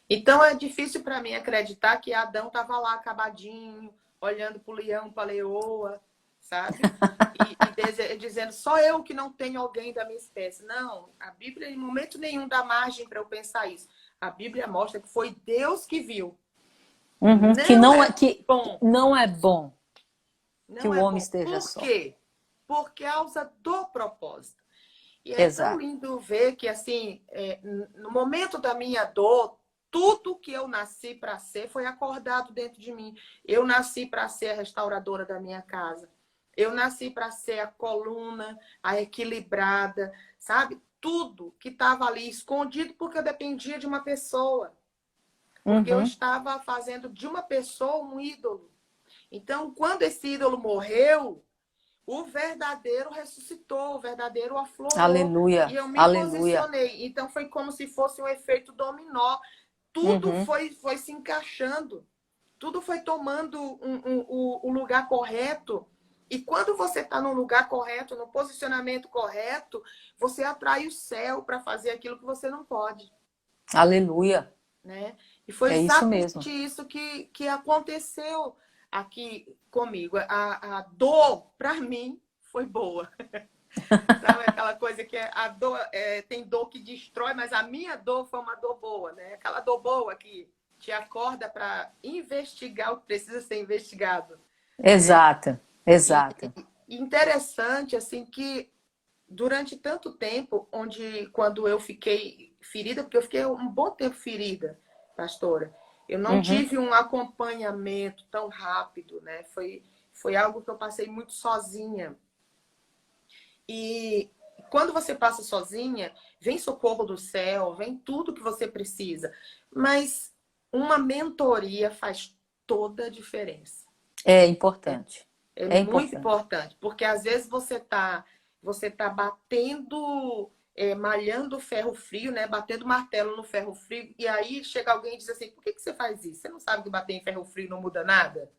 Então é difícil para mim acreditar que Adão estava lá acabadinho, olhando para o leão, para a leoa, sabe? Dizendo, só eu que não tenho alguém da minha espécie. Não, a Bíblia em momento nenhum dá margem para eu pensar isso. A Bíblia mostra que foi Deus que viu. Uhum. Não é Que bom. não é bom que Não o é homem bom. esteja Por só. quê? Por causa do propósito. E é tão Exato. lindo ver que, assim, no momento da minha dor, tudo que eu nasci para ser foi acordado dentro de mim. Eu nasci para ser a restauradora da minha casa. Eu nasci para ser a coluna, a equilibrada, sabe? Tudo que estava ali escondido porque eu dependia de uma pessoa. Porque eu Uhum. estava fazendo de uma pessoa um ídolo. Então, quando esse ídolo morreu, o verdadeiro ressuscitou, o verdadeiro aflorou e Aleluia. eu me Aleluia. posicionei. Então foi como se fosse um efeito dominó. Tudo Uhum. foi se encaixando, tudo foi tomando o lugar correto. E quando você está no lugar correto, no posicionamento correto, você atrai o céu para fazer aquilo que você não pode, Aleluia. né? E foi É isso mesmo. exatamente isso que aconteceu aqui comigo. A dor, para mim, foi boa. Sabe aquela coisa que a dor, tem dor que destrói, mas a minha dor foi uma dor boa, né? Aquela dor boa que te acorda para investigar o que precisa ser investigado. Exato, E, exato. e interessante, assim, que durante tanto tempo, quando eu fiquei ferida, porque eu fiquei um bom tempo ferida, pastora, eu não Uhum. tive um acompanhamento tão rápido, né? Foi algo que eu passei muito sozinha. E quando você passa sozinha, vem socorro do céu, vem tudo que você precisa. Mas uma mentoria faz toda a diferença. É Né? importante. É É muito importante. importante, porque às vezes você tá batendo, malhando o ferro frio, né? Batendo martelo no ferro frio, e aí chega alguém e diz assim: por que você faz isso? Você não sabe que bater em ferro frio não muda nada?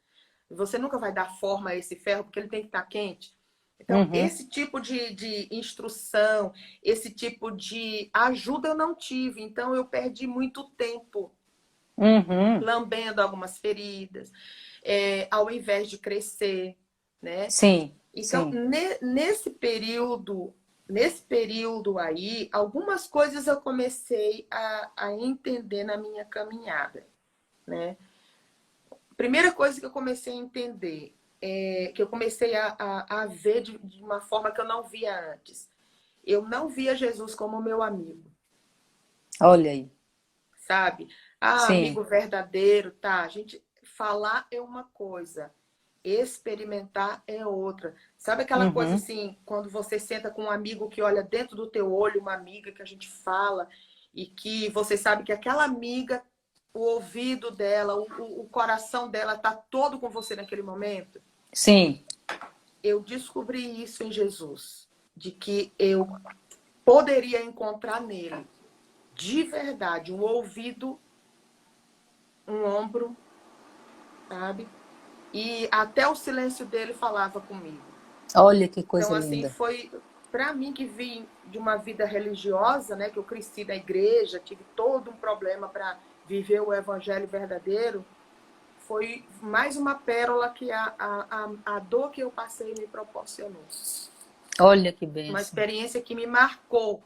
Você nunca vai dar forma a esse ferro, porque ele tem que estar quente. Então, Uhum. esse tipo de instrução, esse tipo de ajuda eu não tive. Então, eu perdi muito tempo Uhum. lambendo algumas feridas, ao invés de crescer, né? Sim, Então, sim. nesse período aí, algumas coisas eu comecei a entender na minha caminhada, né? Primeira coisa que eu comecei a entender, que eu comecei a ver de uma forma que eu não via antes. Eu não via Jesus como meu amigo, Olha aí. sabe? Ah, Sim. amigo verdadeiro, tá? A gente falar é uma coisa, experimentar é outra. Sabe aquela coisa Uhum. assim, quando você senta com um amigo que olha dentro do teu olho, uma amiga que a gente fala e que você sabe que aquela amiga, o ouvido dela, o coração dela tá todo com você naquele momento? Sim. Eu descobri isso em Jesus, de que eu poderia encontrar nele, de verdade, um ouvido, um ombro, sabe? E até o silêncio dele falava comigo. Olha que Então, coisa assim, linda. foi para mim que vim de uma vida religiosa, né? Que eu cresci na igreja, tive todo um problema para viver o evangelho verdadeiro. Foi mais uma pérola que a dor que eu passei me proporcionou. Olha que Uma bênção. experiência que me marcou,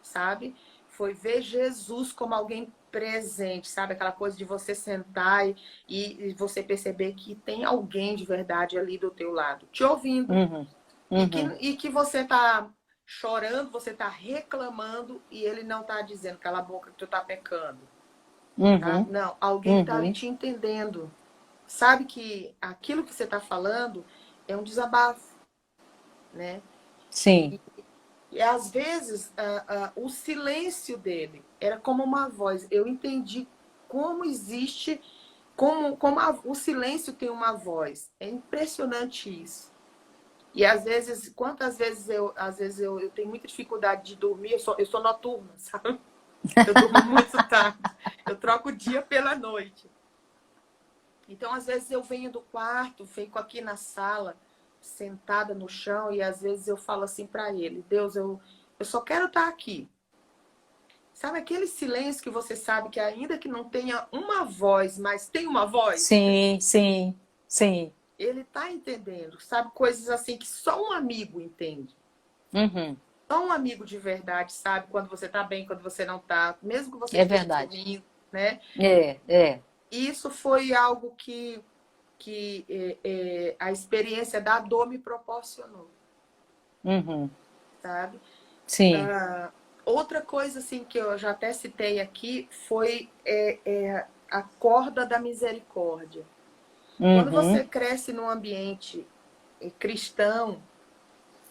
sabe? Foi ver Jesus como alguém presente, sabe? Aquela coisa de você sentar e você perceber que tem alguém de verdade ali do teu lado, te ouvindo. Uhum. E que, Uhum. e que você tá chorando, você tá reclamando e ele não tá dizendo, cala a boca que tu tá pecando, tá? Uhum. Não, alguém tá ali Uhum. te entendendo. Sabe que aquilo que você tá falando é um desabafo, né? Sim. E às vezes o silêncio dele era como uma voz. Eu entendi como existe, como o silêncio tem uma voz. É impressionante isso. E às vezes, às vezes eu tenho muita dificuldade de dormir, eu sou noturna, sabe? Eu durmo muito tarde. Eu troco o dia pela noite. Então, às vezes eu venho do quarto, fico aqui na sala, sentada no chão, e às vezes eu falo assim para ele: Deus, eu só quero estar aqui. Sabe aquele silêncio que você sabe que ainda que não tenha uma voz, mas tem uma voz? Sim, sim, sim. Ele tá entendendo, sabe? Coisas assim que só um amigo entende. Uhum. Só um amigo de verdade sabe quando você tá bem, quando você não tá, mesmo que você É esteja verdade. sorrindo, né? É, é. E isso foi algo que a experiência da dor me proporcionou, Uhum. sabe? Sim. Ah, outra coisa assim que eu já até citei aqui foi a corda da misericórdia. Quando você Uhum. cresce num ambiente cristão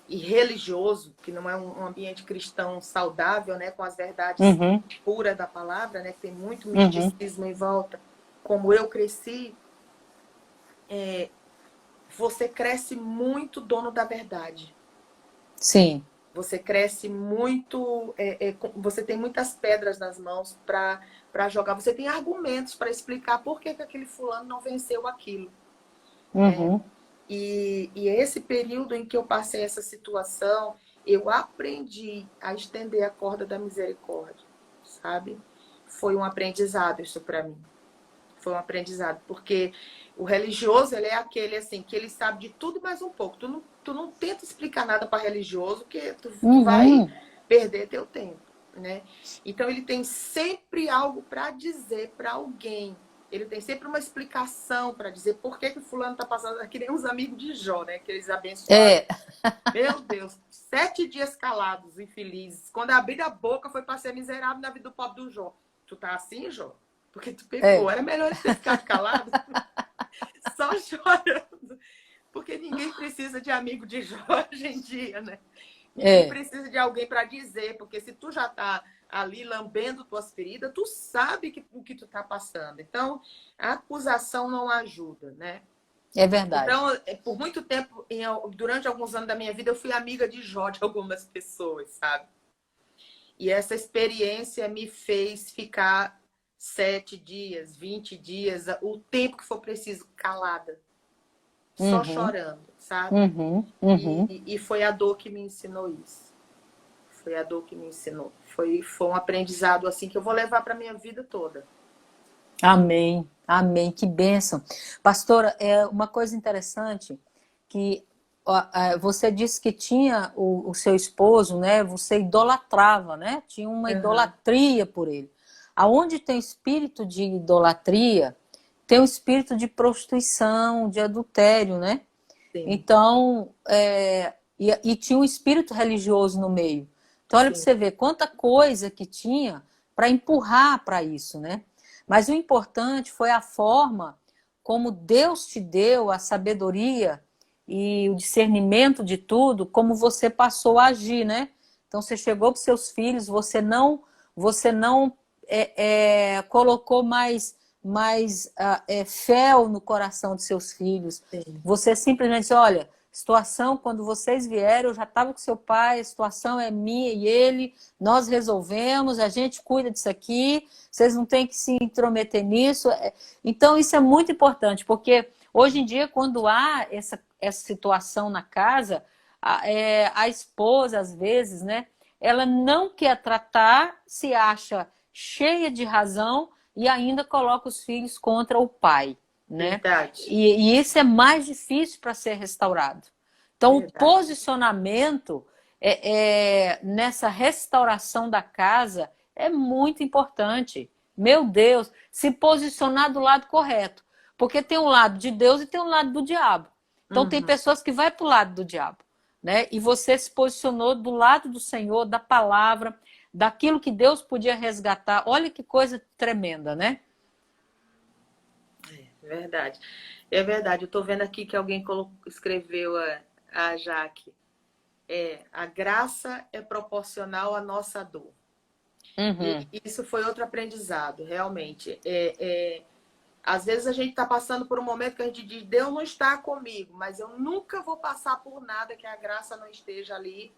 e religioso, que não é um ambiente cristão saudável, né, com as verdades Uhum. puras da palavra, né, que tem muito Uhum. misticismo em volta, como eu cresci, você cresce muito dono da verdade. Sim. Você cresce muito, você tem muitas pedras nas mãos para jogar. Você tem argumentos para explicar por que aquele fulano não venceu aquilo, né? Uhum. E esse período em que eu passei essa situação, eu aprendi a estender a corda da misericórdia, sabe? Foi um aprendizado isso para mim. Foi um aprendizado, porque o religioso, ele é aquele assim, que ele sabe de tudo mais um pouco. Tu não tenta explicar nada para religioso, porque tu vai Uhum. perder teu tempo, né? Então ele tem sempre algo para dizer para alguém. ele tem sempre uma explicação para dizer por que que o fulano está passando. É que nem uns amigos de Jó, né? Aqueles abençoados. É, Meu Deus, 7 dias calados, infelizes. Quando abrir a boca foi para ser miserável na vida do pobre do Jó. Tu tá assim, Jó? Porque tu pecou. é, Era melhor ele ter ficado calado, só chorando. Porque ninguém precisa de amigo de Jó hoje em dia, né? Ninguém é, precisa de alguém para dizer, porque se tu já tá ali lambendo tuas feridas, tu sabe o que tu tá passando. Então, a acusação não ajuda, né? é verdade. Então, por muito tempo, durante alguns anos da minha vida, eu fui amiga de Jó de algumas pessoas, sabe? E essa experiência me fez ficar 7 dias, 20 dias, o tempo que for preciso, calada, só Uhum, chorando, sabe? uhum, uhum. E foi a dor que me ensinou isso. Foi a dor que me ensinou. Foi um aprendizado assim que eu vou levar para minha vida toda. Amém, amém, que bênção. Pastora, é uma coisa interessante que ó, você disse que tinha o seu esposo, né? Você idolatrava, né? Tinha uma Uhum. idolatria por ele. Aonde tem espírito de idolatria, tem o espírito de prostituição, de adultério, né? Sim, Então, e tinha um espírito religioso no meio. Então, olha para sim. você ver quanta coisa que tinha para empurrar para isso, né? Mas o importante foi a forma como Deus te deu a sabedoria e o discernimento de tudo, como você passou a agir, né? Então, você chegou para os seus filhos, você não colocou mais fel no coração de seus filhos. Sim. Você simplesmente disse, olha, situação, quando vocês vieram, eu já estava com seu pai, a situação é minha e ele, nós resolvemos, a gente cuida disso aqui, vocês não têm que se intrometer nisso. Então, isso é muito importante, porque hoje em dia, quando há essa situação na casa, a esposa, às vezes, né, ela não quer tratar, se acha cheia de razão e ainda coloca os filhos contra o pai, né? Verdade. E isso é mais difícil para ser restaurado. Então, o Verdade. posicionamento nessa restauração da casa é muito importante. Meu Deus, se posicionar do lado correto. Porque tem um lado de Deus e tem um lado do diabo. Então, tem Uhum. pessoas que vão para o lado do diabo. Né? E você se posicionou do lado do Senhor, da palavra, daquilo que Deus podia resgatar. Olha que coisa tremenda, né? Verdade. É verdade. Eu estou vendo aqui que alguém escreveu a Jaque. A graça é proporcional à nossa dor. Uhum. E isso foi outro aprendizado, realmente. Às vezes a gente está passando por um momento que a gente diz, Deus não está comigo, mas eu nunca vou passar por nada que a graça não esteja ali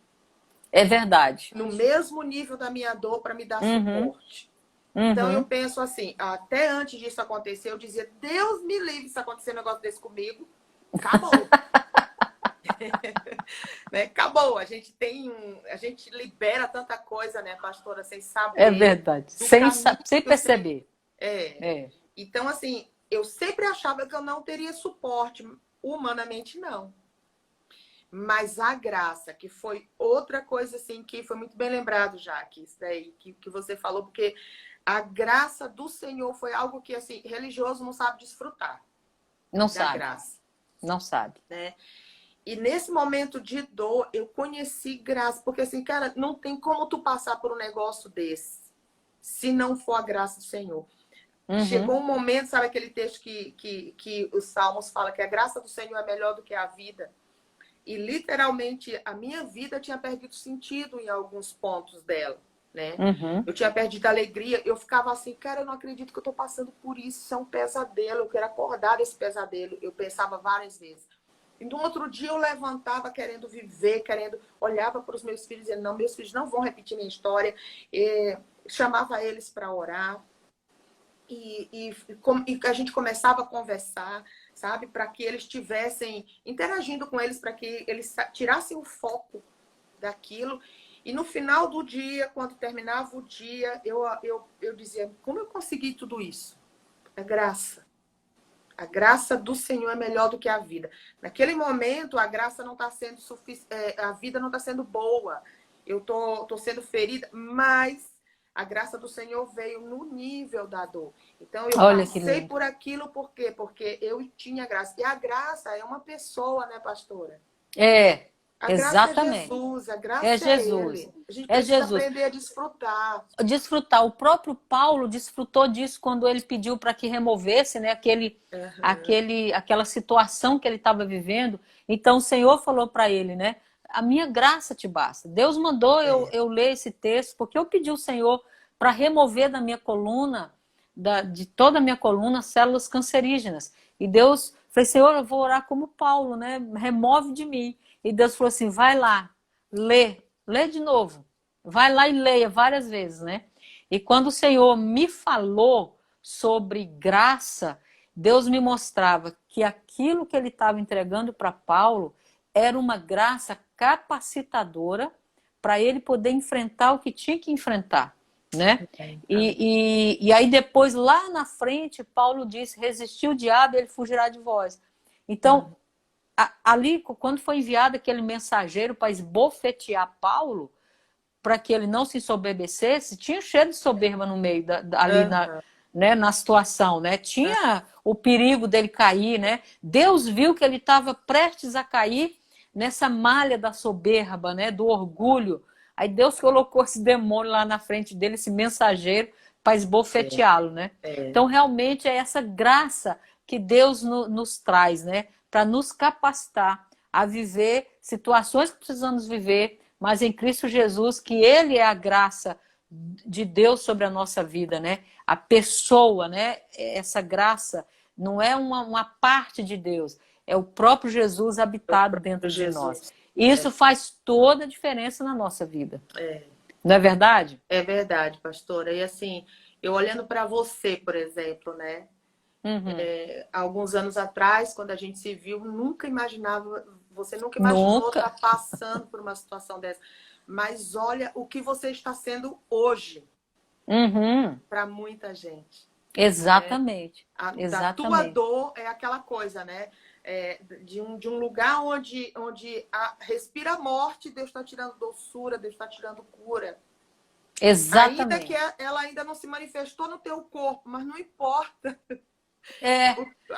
É verdade. no mesmo nível da minha dor para me dar Uhum. suporte. Então eu Uhum. penso assim, até antes disso acontecer, eu dizia, Deus me livre se acontecer um negócio desse comigo. Acabou. Né? Acabou. A gente libera tanta coisa, né, pastora, sem É saber verdade. do Sem, caminho sem que o Senhor. perceber. É. É. Então, assim, eu sempre achava que eu não teria suporte. Humanamente, não. Mas a graça, que foi outra coisa, assim, que foi muito bem lembrado, Jaque, isso daí que você falou, porque a graça do Senhor foi algo que, assim, religioso não sabe desfrutar Não da sabe. graça, Não sabe. né? E nesse momento de dor, eu conheci graça, porque, assim, cara, não tem como tu passar por um negócio desse, se não for a graça do Senhor. Uhum. Chegou um momento, sabe aquele texto que os Salmos falam que a graça do Senhor é melhor do que a vida? E literalmente a minha vida tinha perdido sentido em alguns pontos dela, né? Uhum. Eu tinha perdido a alegria, eu ficava assim, cara, eu não acredito que eu tô passando por isso, isso é um pesadelo, eu quero acordar desse pesadelo. Eu pensava várias vezes. E no outro dia eu levantava querendo viver, olhava para os meus filhos e dizia, não, meus filhos não vão repetir minha história. Chamava eles para orar. E a gente começava a conversar, sabe? Para que eles estivessem interagindo com eles, para que eles tirassem o foco daquilo. E no final do dia, quando terminava o dia, eu dizia, como eu consegui tudo isso? É graça. A graça do Senhor é melhor do que a vida. Naquele momento, a graça não está sendo suficiente, a vida não está sendo boa. Eu tô sendo ferida, mas a graça do Senhor veio no nível da dor. Então, eu Olha que passei lindo. por aquilo, por quê? Porque eu tinha graça. E a graça é uma pessoa, né, pastora? É, A graça é exatamente. Jesus, a É graça é Jesus. Ele. A gente É precisa Jesus. aprender a desfrutar. Desfrutar. O próprio Paulo desfrutou disso quando ele pediu para que removesse, né, Aham. aquela situação que ele estava vivendo. Então o Senhor falou para ele, né? A minha graça te basta. Deus mandou É. eu ler esse texto, porque eu pedi ao Senhor para remover da minha coluna, de toda a minha coluna, células cancerígenas. E Deus, falei, Senhor, eu vou orar como Paulo, né? Remove de mim. E Deus falou assim: vai lá, lê de novo. Vai lá e leia várias vezes, né? E quando o Senhor me falou sobre graça, Deus me mostrava que aquilo que ele estava entregando para Paulo era uma graça capacitadora para ele poder enfrentar o que tinha que enfrentar, né? Amém. E aí depois, lá na frente, Paulo disse, resistir o diabo, ele fugirá de vós. Então, ali, quando foi enviado aquele mensageiro para esbofetear Paulo, para que ele não se ensoberbecesse, tinha cheiro de soberba no meio, ali Aham. né, na situação, né? Tinha o perigo dele cair, né? Deus viu que ele estava prestes a cair nessa malha da soberba, né? Do orgulho. Aí Deus colocou esse demônio lá na frente dele, esse mensageiro, para esbofeteá-lo, né? É. Então, realmente, é essa graça que Deus nos traz, né? Para nos capacitar a viver situações que precisamos viver, mas em Cristo Jesus, que Ele é a graça de Deus sobre a nossa vida, né? A pessoa, né? Essa graça não é uma parte de Deus, é o próprio Jesus O habitado próprio dentro de nós. Jesus. E isso faz toda a diferença na nossa vida. É. Não é verdade? É verdade, pastora. E assim, eu olhando para você, por exemplo, né? Uhum. Alguns anos atrás, quando a gente se viu, você nunca imaginou Nunca. estar passando por uma situação dessa. Mas olha o que você está sendo hoje Uhum. para muita gente. Exatamente. Da tua Exatamente. dor é aquela coisa, né? De um lugar onde respira a morte, Deus está tirando doçura, Deus está tirando cura. Ainda que Exatamente. ela ainda não se manifestou no teu corpo, mas não importa. É,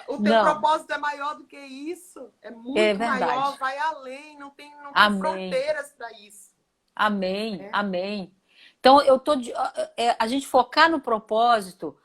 O teu não, propósito é maior do que isso. É é muito verdade. maior, vai além, não tem Amém. fronteiras para isso. Amém, Né? amém. Então, a gente focar no propósito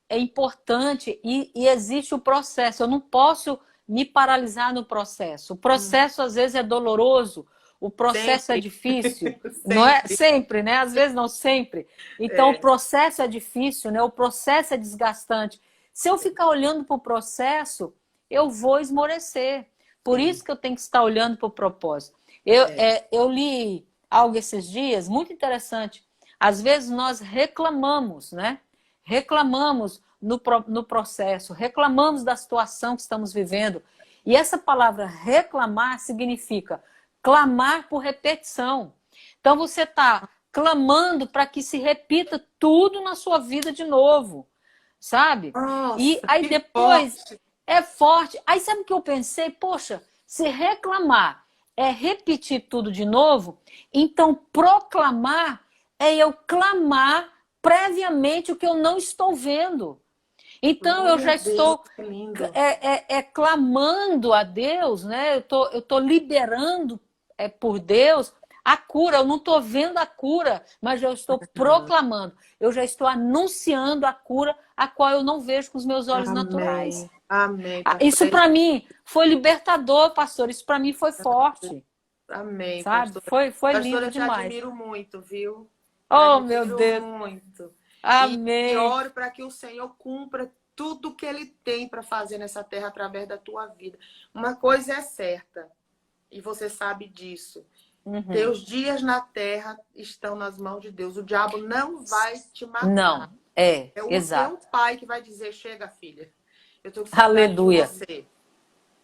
é importante e existe o processo. Eu não posso me paralisar no processo. O processo, às vezes, é doloroso, o processo é Sempre, difícil, não é? sempre. Sempre, né? Às vezes, não sempre. Então, o É, processo é difícil, né? O processo é desgastante. Se eu ficar olhando para o processo, eu vou esmorecer. Por sim. isso que eu tenho que estar olhando para o propósito. Eu li algo esses dias muito interessante. Às vezes nós reclamamos, né? Reclamamos no processo, reclamamos da situação que estamos vivendo. E essa palavra reclamar significa clamar por repetição. Então você está clamando para que se repita tudo na sua vida de novo, sabe? E Nossa, aí que depois forte. é forte. Aí sabe o que eu pensei? Poxa, se reclamar é repetir tudo de novo, então proclamar é eu clamar previamente o que eu não estou vendo. Então eu Glória a já Deus, estou que lindo. clamando a Deus, né? Eu tô liberando por Deus a cura. Eu não estou vendo a cura, mas eu estou proclamando. Eu já estou anunciando a cura a qual eu não vejo com os meus olhos naturais. Amém. Amém, Isso pastor. para mim foi libertador, pastor. Isso para mim foi forte, Amém, sabe? pastor. Foi Pastor, lindo eu te demais. admiro muito, viu? Te Oh, meu admiro Deus. muito. E Amém. oro para que o Senhor cumpra tudo que Ele tem para fazer nessa terra através da tua vida. Uma coisa é certa, e você sabe disso. Uhum. Teus dias na terra estão nas mãos de Deus. O diabo não vai te matar. Não, É o teu exato. pai que vai dizer: chega, filha, eu tenho que ser atrás de Aleluia. você,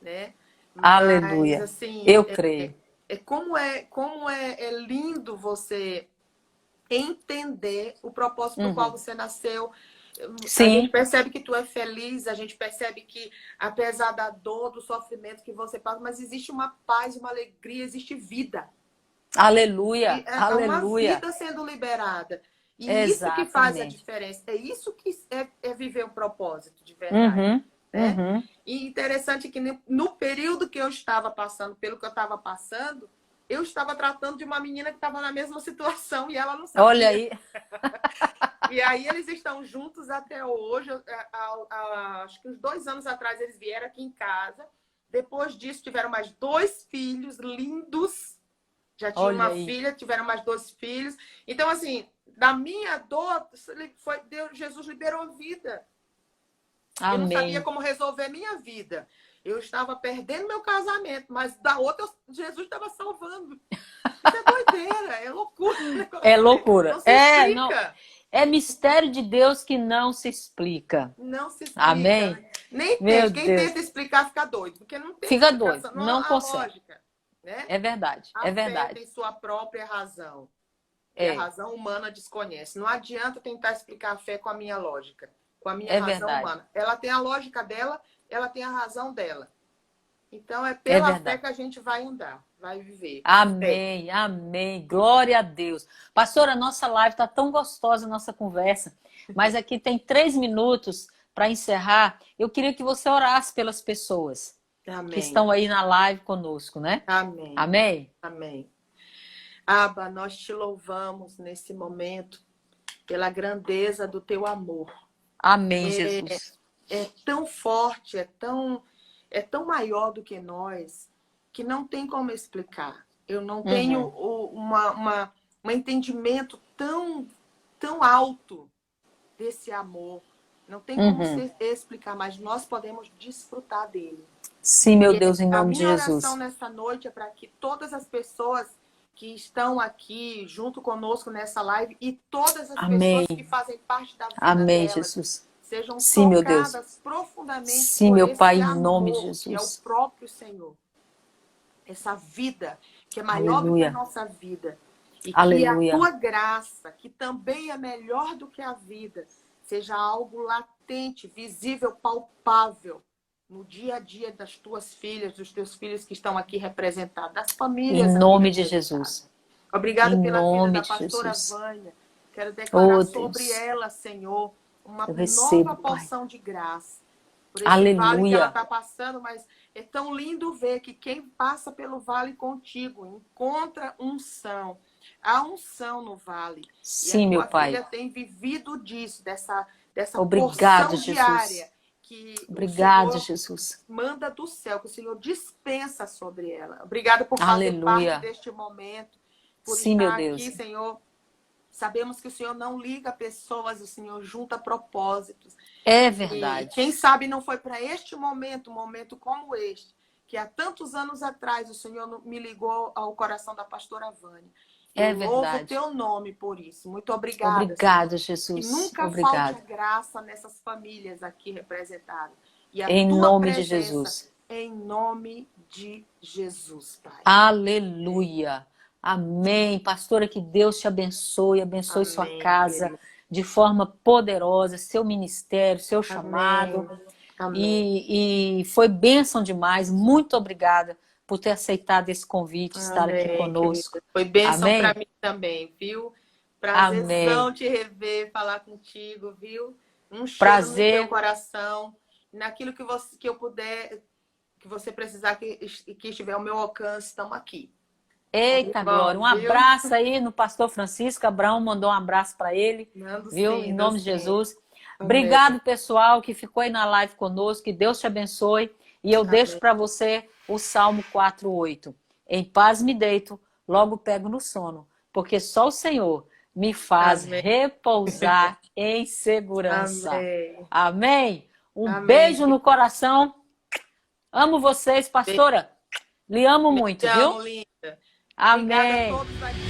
né? Mas Aleluia. assim, Eu creio. como é lindo você entender o propósito para o qual Uhum. você nasceu. A gente Sim, percebe que tu é feliz, a gente percebe que, apesar da dor, do sofrimento que você passa, mas existe uma paz, uma alegria, existe vida. E aleluia, é uma aleluia. vida sendo liberada. E isso que faz a Exatamente. diferença. É isso que é viver um propósito de verdade. Uhum, Né? uhum. E interessante que no período que eu estava passando, pelo que eu estava passando, eu estava tratando de uma menina que estava na mesma situação e ela não Olha sabia. aí. E aí eles estão juntos até hoje. Acho que uns 2 anos atrás eles vieram aqui em casa. Depois disso tiveram mais 2 filhos lindos. Já tinha Olha uma aí. filha, tiveram mais 2 filhos. Então, assim, da minha dor, Jesus liberou vida. Eu não sabia Amém. como resolver minha vida. Eu estava perdendo meu casamento, mas da outra Jesus estava salvando. Isso é doideira, é loucura. É loucura. Não se Não. explica. É mistério de Deus que não se explica. Não se explica. Amém? Nem Meu tente. Quem Deus. tenta explicar fica doido, porque não tem Fica doido. explicação, não Não há consegue. lógica. Né? É verdade. A É fé verdade. tem sua própria razão. E a É. razão humana desconhece. Não adianta tentar explicar a fé com a minha lógica, com a minha É razão verdade. humana. Ela tem a lógica dela, ela tem a razão dela. Então é É pela fé verdade. que a gente vai andar, vai viver. Fé. Amém, amém. Glória a Deus. Pastora, a nossa live está tão gostosa, a nossa conversa, mas aqui tem 3 minutos para encerrar. Eu queria que você orasse pelas pessoas que Amém. estão aí na live conosco, né? Amém. Amém? Amém. Abba, nós te louvamos nesse momento pela grandeza do teu amor. Amém, Jesus. É tão forte, é tão maior do que nós, que não tem como explicar. Eu não tenho um entendimento tão alto desse amor. Não tem como se explicar, mas nós podemos desfrutar dele. Sim, meu Deus, em nome de A minha Jesus. oração nessa noite é para que todas as pessoas que estão aqui junto conosco nessa live e todas as Amém. pessoas que fazem parte da vida Amém, delas Jesus. sejam Sim, meu Deus. tocadas profundamente Sim, por meu esse Pai, em amor, nome de que é o Jesus. próprio Senhor. Essa vida que é maior do que a nossa vida. E Aleluia. que a tua graça, que também é melhor do que a vida, seja algo latente, visível, palpável no dia a dia das tuas filhas, dos teus filhos que estão aqui representados, das famílias Em aqui nome de representadas. Jesus. Obrigada Em pela vida nome da de pastora Jesus. Vânia. Quero declarar Oh, sobre Deus. ela, Senhor, uma Eu nova recebo, Pai. porção de graça. Por esse vale que ela Aleluia. está passando, mas é tão lindo ver que quem passa pelo vale contigo encontra unção. Há unção no vale. Sim, e meu a tua Pai. filha tem vivido disso, dessa Obrigado, porção Jesus. diária que Obrigado, o Senhor Jesus. manda do céu, que o Senhor dispensa sobre ela. Obrigada por fazer Aleluia. parte deste momento, por Sim, meu estar Deus. aqui, Senhor. Sabemos que o Senhor não liga pessoas, o Senhor junta propósitos. É verdade. E quem sabe não foi para este momento, um momento como este, que há tantos anos atrás o Senhor me ligou ao coração da pastora Vânia. É Eu louvo o verdade. teu nome por isso. Muito obrigada. Obrigado, Senhor. Jesus. Que nunca Obrigado. falte a graça nessas famílias aqui representadas. E a Em tua nome de presença, Jesus. em nome de Jesus, Pai. Aleluia. Amém. Pastora, que Deus te abençoe, abençoe sua Amém, casa querido. de forma poderosa, seu ministério, seu chamado. Amém. E foi bênção demais. Muito obrigada por ter aceitado esse convite, estar aqui Amém, conosco. querida. Foi bênção Amém? para mim também, viu? Prazerzão Amém. te rever, falar contigo, viu? Um cheiro Prazer. no teu coração. Naquilo que eu puder, que você precisar, que estiver ao meu alcance, estamos aqui. Eita, Bom, Glória. Um viu? abraço aí no pastor Francisco. Abraão mandou um abraço para ele. Mando Viu? sim, Em nome sim. de Jesus. Amém. Obrigado, pessoal, que ficou aí na live conosco. Que Deus te abençoe. E eu deixo para você o Salmo 4:8. Em paz me deito, logo pego no sono, porque só o Senhor me faz Amém. repousar em segurança. Amém. Amém? Um Amém. beijo no coração. Amo vocês, pastora. Lhe amo muito, Te viu? amo, linda. Amém. Obrigada a todos aqui.